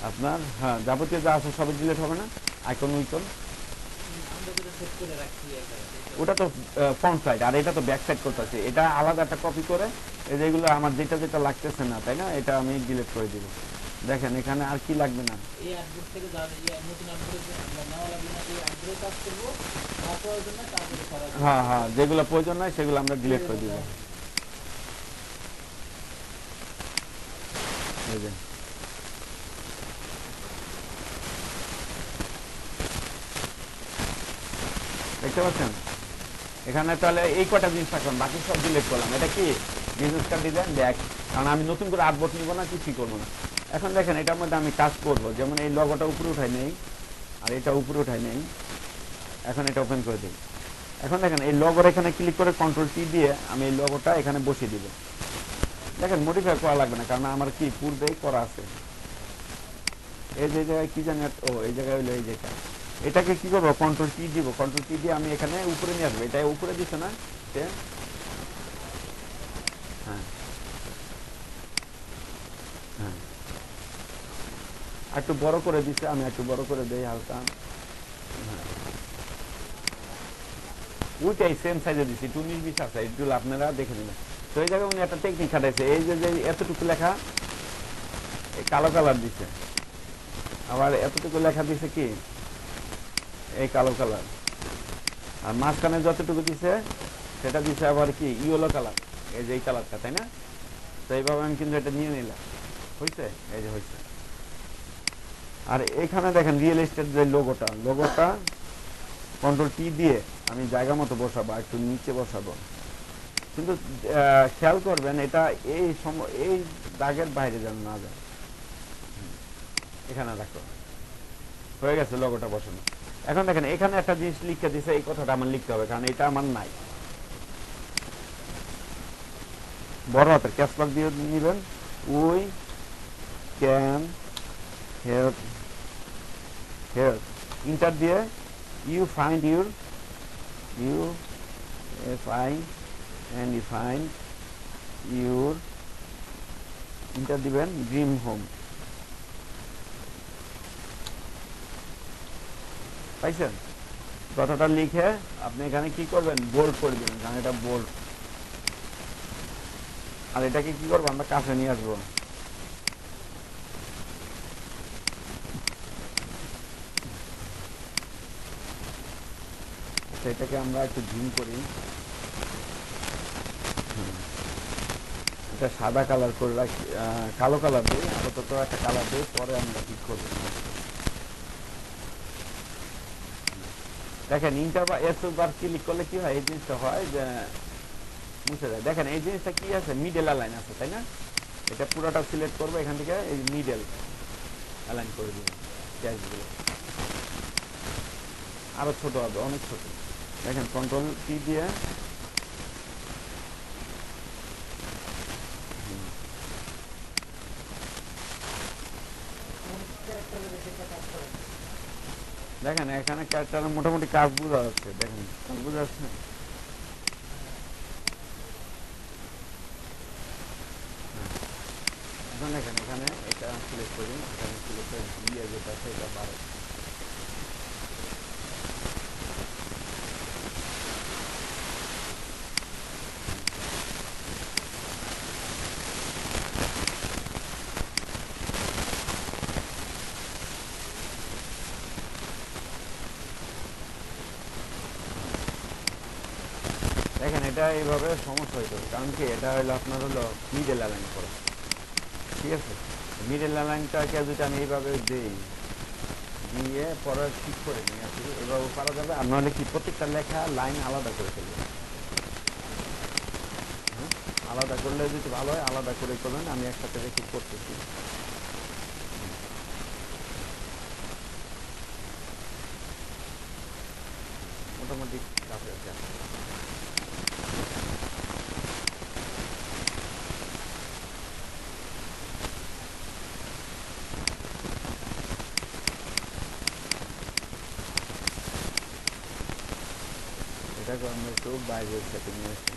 আপনার, হ্যাঁ যাবতীয় যা আছে সবই ডিলিট হবে না, আইকন উইকন। ওটা তো ফ্রন্ট সাইড, আর এটা তো ব্যাক সাইড করতেছে, এটা আলাদা একটা কপি করে এই যেগুলো আমার যেটা যেটা লাগতেছে না, তাই না, এটা আমি ডিলিট করে দিব। দেখেন এখানে আর কি লাগবে না, এই আপডেট থেকে নতুন আপডেট আমরা নেওয়া লাগবে না, এই আপডেট কাজ করব, না প্রয়োজন না তারপরে করা যাবে। হ্যাঁ হ্যাঁ, যেগুলো প্রয়োজন নয় সেগুলো আমরা ডিলিট করে দিব। এই যে দেখতে পাচ্ছেন এখানে, তাহলে এই কটা জিনিস রাখলাম, বাকি সব ডিলিট করলাম। এটা কি বিজনেস কার্ড ডিজাইন ব্যাক, কারণ আমি নতুন করে আপডেট নিব না, কিছুই করবো না। এখন দেখেন এটার মধ্যে আমি কাজ করব, যেমন এই লগোটা উপরে উঠাই নেই, আর এটা উপরে উঠাই নেই। এখন এটা ওপেন করে দিই। এখন দেখেন এই লগোর এখানে ক্লিক করে কন্ট্রোল টি দিয়ে আমি এই লগোটা এখানে বসিয়ে দিব। দেখেন মডিফাই করা লাগবে না, কারণ আমার কি পূর্বেই করা আছে। এই যে জায়গায় কি জানি, ও এই জায়গায় হইলো এই জায়গা, এটাকে কি করবো, কন্ট্রোল টি দিব, কন্ট্রোল টি দিয়ে আমি এখানে উপরে নিয়ে আসবো। এটা উপরে দিচ্ছে না, হ্যাঁ হ্যাঁ, একটু বড় করে দিচ্ছে, আমি একটু বড় করে দেই হালকা, হ্যাঁ ওইটাই সেম সাইজে দিচ্ছি, 19-20 আছে, এগুলো আপনারা দেখে নেবেন। তো এই জায়গায় উনি একটা টেকনিক খাটাইছে, এই যে এতটুকু লেখা কালো কালার দিচ্ছে, আবার এতটুকু লেখা দিচ্ছে কি এই কালো কালার, আর মাঝখানে যতটুকু দিছে সেটা দিছে আবার কি ইয়েলো কালার, এই যে এই কালারটা, তাই না? তো এইভাবে আমি কিন্তু এটা নিয়ে নিলাম, হয়েছে? এই যে হয়েছে। আর এখানে দেখেন রিয়েল এস্টেট যে লোগোটা কন্ট্রোল টি দিয়ে আমি জায়গা মতো বসাবো, আর একটু নিচে বসাবো, কিন্তু খেয়াল করবেন এটা এই দাগের বাইরে যেন না যায়। এখানে রাখো, হয়ে গেছে লোগোটা বসানো। এখন দেখেন এখানে একটা জিনিস লিখে দিছে, এই কথাটা আমার লিখতে হবে, কারণ এটা আমার নাই। বড় হাতের ক্যাপস লক দিয়ে নিবেন, উই ক্যান হেল্প ইন্টার দিয়ে ইউ ফাইন্ড ইউর ইন্টার দিবেন ড্রিম হোম, পাইছেন? কথাটা লিখে আপনি এখানে কি করবেন, বোল্ড করে দিবেন, কারণ এটা বোল্ড। আর এটাকে কি করবো, আমরা কাছে নিয়ে আসবো। সেটাকে আমরা একটু জুম করি, এটা সাদা কালার করে রাখি, কালো কালার দিই, আপাতত একটা কালার দিই, পরে আমরা ঠিক করবো। দেখেন ইন্টার বা এস বার ক্লিক করলে কি হয়, এই জিনিসটা হয় যে মুছে যায়। দেখেন এই জিনিসটা কি আছে, মিডল অ্যালাইন আছে, তাই না? এটা পুরোটা সিলেক্ট করবো, এখান থেকে এই মিডল অ্যালাইন করে দিব, ক্যাশগুলো আরো ছোট হবে, অনেক ছোট। দেখেন কন্ট্রোল টি দিয়ে দেখেন এখানে ক্যারেক্টারের মোটামুটি কাজ বোঝা যাচ্ছে, দেখেন কাজ বোঝা যাচ্ছে। এখন দেখেন এখানে এটা সিলেক্ট করি, এখানে সিলেক্ট করে দিয়ে যেটা আছে এটা বাড়ে। দেখেন এটা এইভাবে সমস্যা হইতে হবে, কারণ কি এটা হলো আপনার হলো মিডল অ্যালাইন করা, ঠিক আছে? মিডল অ্যালাইনটাকে যদি আমি এইভাবে দিই, দিয়ে পরে ঠিক করে নিয়ে আসি, এভাবে পারা যাবে। আর নাহলে কি প্রত্যেকটা লেখা লাইন আলাদা করে ফেলবে, আলাদা করলে যদি ভালো হয় আলাদা করে করবেন, আমি একসাথে রেখে করতেছি। মোটামুটি কাছে আছে। এটাকে আমরা একটু বাইরের সাথে নিয়ে আসি,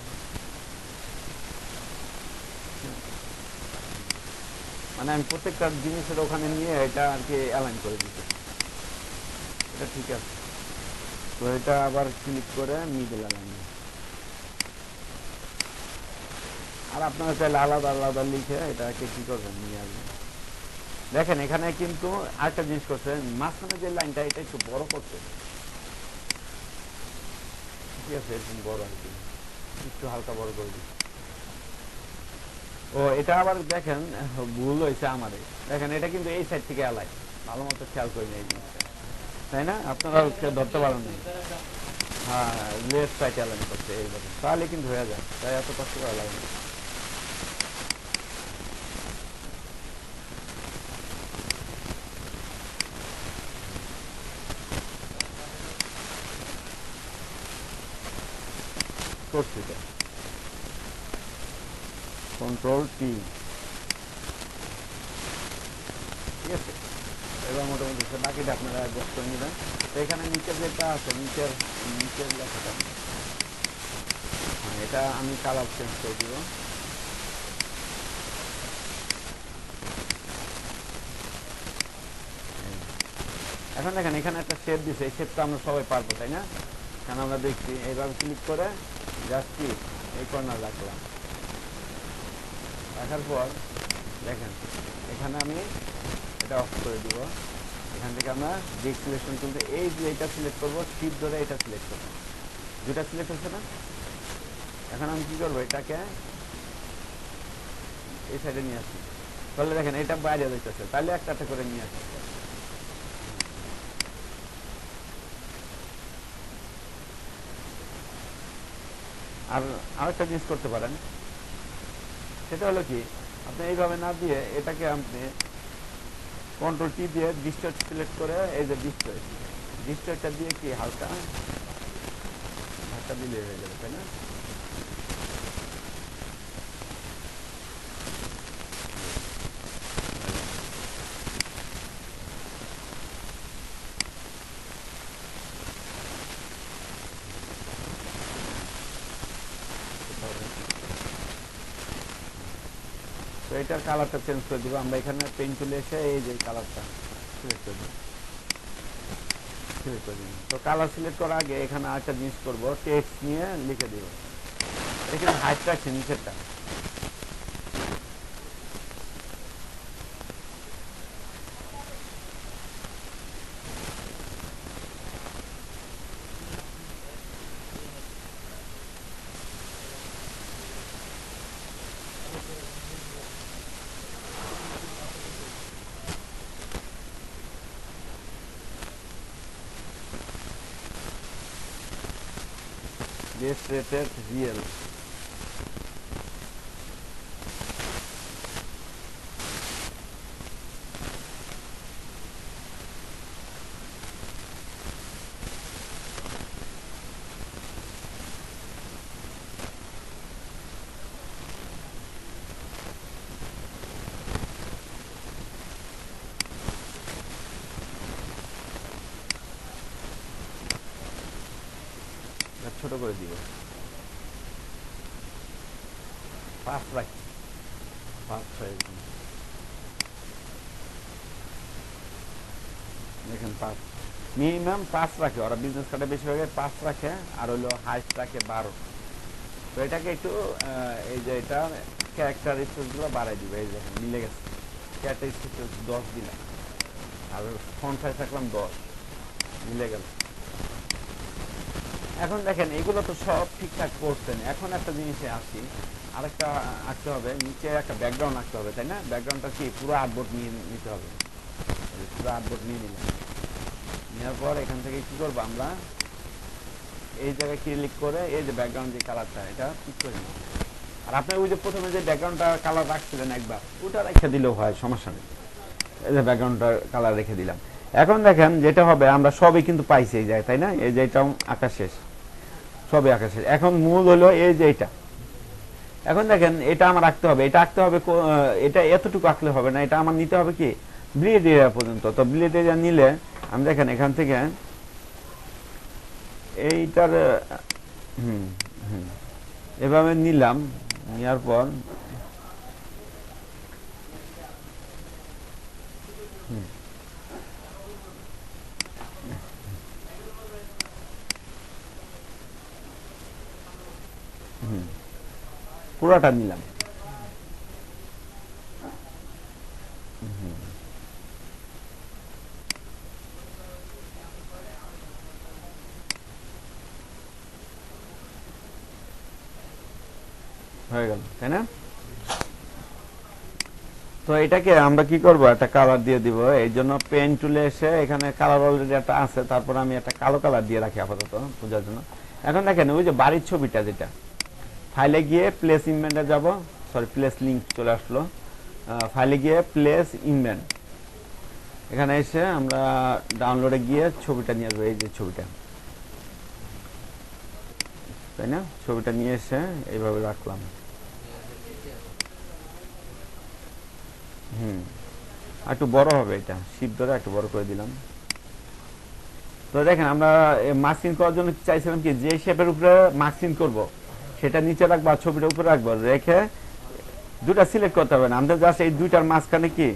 মানে আমি প্রত্যেকটা জিনিসের ওখানে নিয়ে এটা আর কি অ্যালাইন করে দিতে, এটা ঠিক আছে। তো এটা আবার ক্লিক করে মিডল অ্যালাইন, আর আপনারা চাইলে আলাদা আলাদা লিখে এটাকে কি করবেন, নিয়ে আসবেন। দেখেন এখানে কিন্তু আরেকটা জিনিস করছে, মাঝখানে যে লাইনটা এটা একটু বড় করছে, ঠিক আছে? এরকম বড় আর কি, একটু হালকা বড় করে দিচ্ছি। ও এটা আবার দেখেন ভুল হয়েছে আমাদের, দেখেন এটা কিন্তু এই সাইড থেকে অ্যালাইন, ভালো মতো খেয়াল করিনি এই জিনিসটা, তাই না? আপনারা ধরতে পারেন না। হ্যাঁ, লেফট সাইড অ্যালাইন করছে এইভাবে, তাহলে কিন্তু হয়ে যায়, তাই এত কষ্ট করা লাগে না। করছি তো, কন্ট্রোল টি, ঠিক আছে? এবার মোটামুটি বাকিটা আপনারা অ্যাডজাস্ট করে নেবেন। তো এখানে নিচের যেটা আছে, নিচের লেখাটা, হ্যাঁ এটা আমি কালার চেঞ্জ করে দিব। এখন দেখেন এখানে একটা শেপ দিছে, এই শেপটা আমরা সবাই পারবো, তাই না? কারণ আমরা দেখছি এইভাবে ক্লিক করে জাস্ট কি এই কর্নার রাখলাম, রাখার পর দেখেন এখানে আমি এটা অফ করে দিব, এখান থেকে আমরা ডিরেক্ট সিলেকশন তুলতে এই যে এটা সিলেক্ট করবো, শিফট ধরে এটা সিলেক্ট করবো, দুটা সিলেক্ট হচ্ছে না। এখন আমি কি করবো, এটাকে এই সাইডে নিয়ে আসি, তাহলে দেখেন এটা বাইরে যাইতেছে, তাহলে একটা একটা করে নিয়ে আসি। আর আরেকটা জিনিস করতে পারেন, সেটা হলো কি, আপনি এইভাবে না দিয়ে এটাকে আপনি কন্ট্রোল টি দিয়ে ডিস্টর্ট সিলেক্ট করে, এই যে ডিস্টর্টটা দিয়ে কি হালকা হালকা দিলে হয়ে যাবে, তাই না? তো এটার কালারটা চেঞ্জ করে দিব আমরা, এখানে পেন চলে এসে এই যে কালারটা সিলেক্ট করে দিব, সিলেক্ট করে দিব। তো কালার সিলেক্ট করার আগে এখানে আরেকটা জিনিস করবো, টেক্সট নিয়ে লিখে দিব, এখানে হাইট রাখছি নিচেরটা। This rated real. ছোট করে দিব, 5 রাখি, 5 সাইজ দেখেন, 5 মিনিমাম 5 রাখে ওরা, বিজনেস কার্ডে বেশিরভাগ 5 রাখে, আর হলো হাইট রাখে 12। তো এটাকে একটু এই যে এটা ক্যারেক্টার স্পেসগুলো বাড়াই দিবে, এই দেখেন মিলে গেছে, ক্যারেক্টার স্পেস 10 দিলাম, আর ফন্ট সাইজ রাখলাম 10, মিলে গেল। এখন দেখেন এগুলো তো সব ঠিকঠাক করছেন, এখন একটা জিনিসে আসি, আরেকটা আঁকতে হবে, নিচে একটা ব্যাকগ্রাউন্ড আঁকতে হবে, তাই না? ব্যাকগ্রাউন্ডটা কি পুরো আর্টবোর্ড নিয়ে নিতে হবে, পুরো আর্টবোর্ড নিয়ে নিলাম, নেওয়ার পর এখান থেকে কি করবো আমরা, এই জায়গায় ক্লিক করে এই যে ব্যাকগ্রাউন্ড যে কালারটা এটা ঠিক করে নিলাম। আর আপনি ওই যে প্রথমে যে ব্যাকগ্রাউন্ডটা কালার রাখছিলেন একবার, ওটা রেখে দিলেও হয়, সমস্যা নেই। এই যে ব্যাকগ্রাউন্ডটা কালার রেখে দিলাম। এখন দেখেন যেটা হবে, আমরা সবই কিন্তু পাইছি এই জায়গায়, তাই না? এই যে এটাও আঁকা শেষ, সবই আঁকা শেষ। এখন মূল হলো এই যে এটা, এখন দেখেন এটা আমার আঁকতে হবে, এটা আঁকতে হবে, এটা এতটুকু আঁকলে হবে না, এটা আমার নিতে হবে কি ব্লিড এরিয়া পর্যন্ত। তো ব্লিড এরিয়া নিলে আমি দেখেন এখান থেকে এইটার এভাবে নিলাম, নেওয়ার পর পুরোটা নিলাম, হয়ে গেল, তাই না? তো এটাকে আমরা কি করব, একটা কালার দিয়ে দিব। এই জন্য পেন টুলে এসে এখানে কালার অলরেডি একটা আছে, তারপর আমি একটা কালো কালার দিয়ে রাখি আপাতত বোঝার জন্য। এখন দেখেন ওই যে বাড়ির ছবিটা, যেটা ফাইলে গিয়ে প্লেস ইনভেন্টে যাব, সরি প্লেস লিঙ্ক চলে আসলো, ফাইলে গিয়ে প্লেস ইনভেন্ট, এখানে এসে আমরা ডাউনলোডে গিয়ে ছবিটা নিয়ে আসবো, এই যে ছবিটা, তাই না? ছবিটা নিয়ে এসে এইভাবে রাখলাম, একটু বড় হবে, এটা শিফট ধরে একটু বড় করে দিলাম। তো দেখেন আমরা মাস্কিং করার জন্য চাইছিলাম কি, যে শেপের উপরে মাস্কিং করব সেটা নিচে রাখবো আর ছবিটা উপরে রাখবো, রেখে দুটা সিলেক্ট করতে হবে না, আমাদের জাস্ট এই দুইটার মাঝখানে কি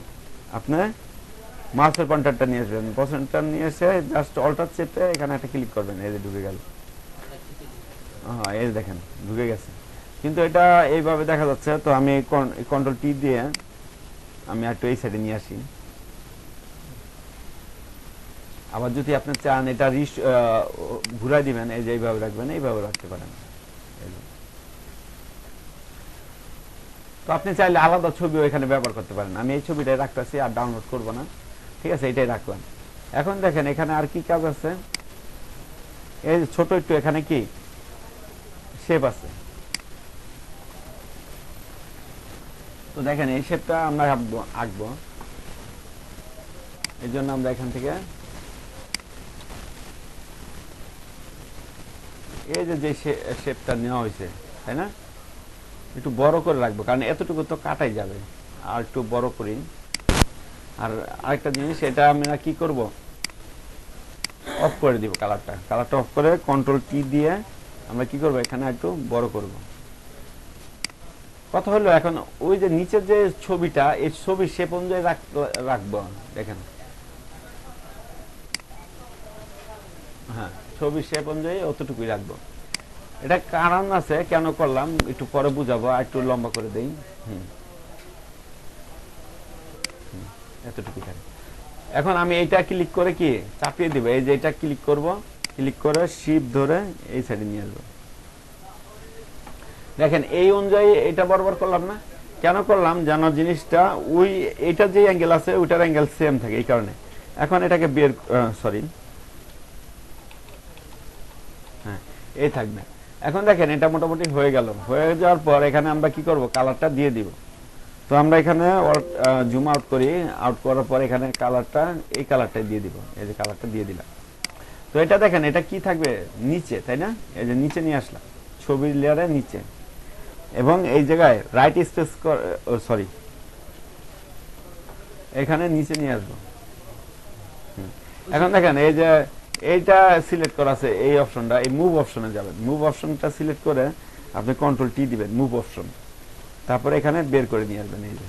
আপনি মাউসের পয়েন্টারটা নিয়ে আসবেন, পয়েন্টার নিয়ে এসে জাস্ট অল্টার চেপে এখানে একটা ক্লিক করবেন, এই যে ঢুকে গেল। হ্যাঁ এই দেখেন ঢুকে গেছে, কিন্তু এটা এইভাবে দেখা যাচ্ছে। তো আমি কন্ট্রোল টি দিয়ে আমি একটু এই সাইডে নিয়ে আসি, আবার যদি আপনি চান এটা ঘুরাই দিবেন, এই যে এইভাবে রাখবেন, এইভাবে রাখতে পারেন। এই যে। তো আপনি চাইলে আলাদা ছবিও এখানে ব্যবহার করতে পারেন। আমি এই ছবিটাই রাখতেছি, আর ডাউনলোড করব না, ঠিক আছে, এটাই রাখলাম। এখন দেখেন এখানে আর কি কাজ আছে, এই যে ছোট একটু এখানে কি শেপ আছে। তো দেখেন এই শেপটা আমরা আঁকবো, এই জন্য আমরা এখান থেকে এই যে শেপটা নেওয়া হয়েছে, তাই না, একটু বড় করে রাখবো, কারণ এতটুকু তো কাটাই যাবে, আর একটু বড় করি। আর আরেকটা জিনিস, এটা আমরা কি করব, অফ করে দিব কালারটা অফ করে কন্ট্রোল টি দিয়ে আমরা কি করব, এখানে একটু বড় করব। কথা হলো এখন ওই যে নিচের যে ছবিটা, এই ছবির শেপ অনুযায়ী রাখবো। দেখেন, হ্যাঁ, ছবির শেপ অনুযায়ী অতটুকুই রাখবো। এটা কারণ আছে কেন করলাম, একটু পরে বুঝাবো, আর একটু লম্বা করে দেই। এতটুকু থাকে। এখন আমি এইটা ক্লিক করে কি চাপিয়ে দিব, এই যে এটা ক্লিক করব, ক্লিক করে শিফট ধরে এই সাইডে নিয়ে আসবো। দেখেন এই অনুযায়ী এটা বরাবর করলাম না, কেন করলাম, যেন জিনিসটা ওই এটা যে অ্যাঙ্গেল আছে ওইটার অ্যাঙ্গেল সেম থাকে, এই কারণে। এখন এটাকে বের, সরি, হ্যাঁ, এই থাকবে। এখন দেখেন এটা মোটামুটি হয়ে গেল। হয়ে যাওয়ার পর এখানে আমরা কি করব, কালারটা দিয়ে দিব। তো আমরা এখানে জুম আউট করি, আউট করার পর এখানে কালারটা, এই কালারটা দিয়ে দিব, এই যে কালারটা দিয়ে দিলাম। তো এটা দেখেন এটা কি থাকবে নিচে, তাই না, এই যে নিচে নিয়ে আসলাম, ছবির লেয়ারের নিচে, এবং এই জায়গায় রাইট স্পেস, সরি, এখানে নিচে নিয়ে আসবো। এখন দেখেন এই যে এইটা সিলেক্ট করা আছে, এই অপশনটা, এই মুভ অপশনে যাবেন, মুভ অপশনটা সিলেক্ট করে আপনি কন্ট্রোল টি দিবেন, মুভ অপশন, তারপরে এখানে বের করে নিয়ে আসবেন, এই যে,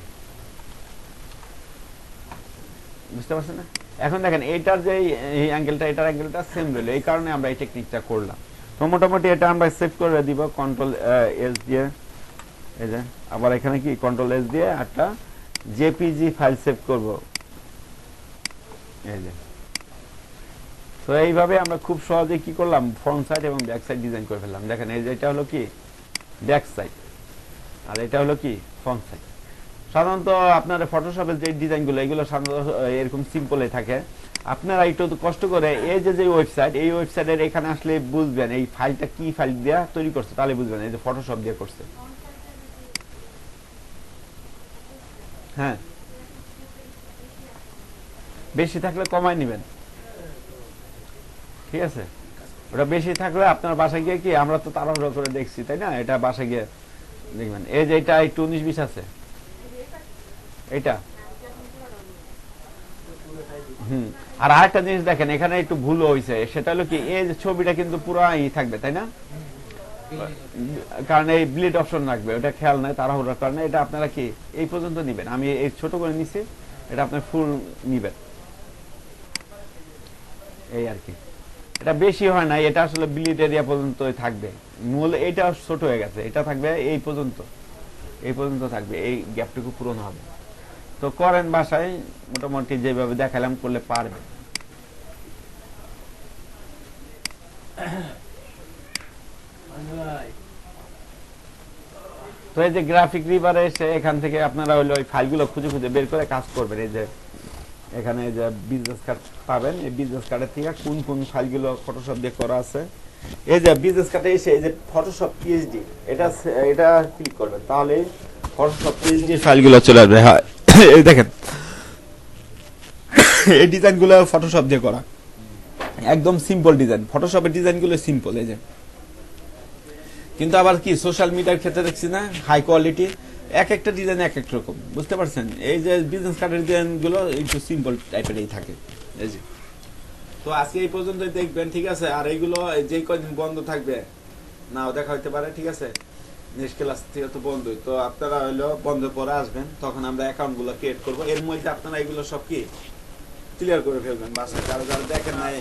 বুঝতে পারছেন না। এখন দেখেন এইটার যে এই অ্যাঙ্গেলটা, এটার অ্যাঙ্গেলটা সেম রইল, এই কারণে আমরা এই টেকনিকটা করলাম। তো মোটামুটি এটা আমরা সেভ করে দিব কন্ট্রোল এস দিয়ে, এই যে আবার এখানে কি কন্ট্রোল এস দিয়ে একটা জেপিজি ফাইল সেভ করব, এই যে। তো এইভাবে আমরা খুব সহজে কি করলাম, ফ্রন্ট সাইড এবং ব্যাক সাইড ডিজাইন করে ফেললাম। দেখেন এই যে এটা হলো কি ব্যাক সাইড, আর এটা হলো কি ফ্রন্ট সাইড। সাধারণত আপনার ফটোশপের যে ডিজাইনগুলো, এগুলো সাধারণত এরকম সিম্পলে থাকে। আপনারা একটু কষ্ট করে এই যে ওয়েবসাইট, এই ওয়েবসাইটের এখানে আসলে বুঝবেন এই ফাইলটা কি ফাইল দিয়ে তৈরি করছে, তাহলে বুঝবেন এই যে ফটোশপ দিয়ে করছে। হ্যাঁ, বেশি থাকলে কমাই নেবেন, ঠিক আছে। ওটা বেশি থাকলে আপনার বাসায় গিয়ে কি, আমরা তো তাড়াহুড়ো করে দেখছি, তাই না, এটা বাসায় গিয়ে দেখবেন। এই যে এটা একটু 19-20 আছে, এটা আর আরেকটা জিনিস দেখেন এখানে একটু ভুল হয়েছে, সেটা হলো কি, এই যে ছবিটা কিন্তু পুরো থাকবে, তাই না, কারণ এই ব্লিড অপশন রাখবে, ওটা খেয়াল নাই, তাড়াহুড়োর কারণে। এটা আপনারা কি এই পর্যন্ত নিবেন, আমি এই ছোট করে নিছি, এটা আপনার ফুল নিবেন, এই আর কি। এটা বেশি হয় না, এটা আসলে ব্লিড এরিয়া পর্যন্ত থাকবে, মূল এটা ছোট হয়ে গেছে, এটা থাকবে এই পর্যন্ত, এই পর্যন্ত থাকবে, এই গ্যাপটুকু পূরণ হবে। তো করেন বাসায়, মোটামুটি যেভাবে দেখালাম করলে পারবে। তো এই যে গ্রাফিক রিভারে এসে এখান থেকে আপনারা হলো ওই ফাইলগুলো খুঁজে খুঁজে বের করে কাজ করবেন। এই যে এখানে যে বিজনেস কার্ড পাবেন, এই বিজনেস কার্ডের থেকে কোন কোন ফাইলগুলো ফটোশপ দিয়ে করা আছে, এই যে বিজনেস কার্ডে এসে এই যে ফটোশপ পিএইচডি, এটা ক্লিক করবেন, তাহলে ফটোশপ পিএইচডি ফাইলগুলো চলে আসবে। হ্যাঁ, এই দেখেন এই ডিজাইনগুলো ফটোশপ দিয়ে করা, একদম সিম্পল ডিজাইন। ফটোশপের ডিজাইনগুলো সিম্পল, এই যে। কিন্তু আবার কি সোশ্যাল মিডিয়ার ক্ষেত্রে দেখছি না হাই কোয়ালিটি, এক একটা ডিজাইন এক এক রকম, বুঝতে পারছেন। এই যে বিজনেস কার্ডের ডিজাইনগুলো একটু সিম্পল টাইপেরই থাকে, এই যে। তো আজকে এই পর্যন্ত দেখবেন, ঠিক আছে। আর এইগুলো যেই কদিন বন্ধ থাকবে নাও দেখা হইতে পারে, ঠিক আছে। নেক্সট ক্লাস থেকে তো বন্ধই, তো আপনারা হইলো বন্ধ পরে আসবেন, তখন আমরা অ্যাকাউন্টগুলো ক্রিয়েট করবো। এর মধ্যে আপনারা এগুলো সব কি ক্লিয়ার করে ফেলবেন বাসায়, যারা যারা দেখেন নাই।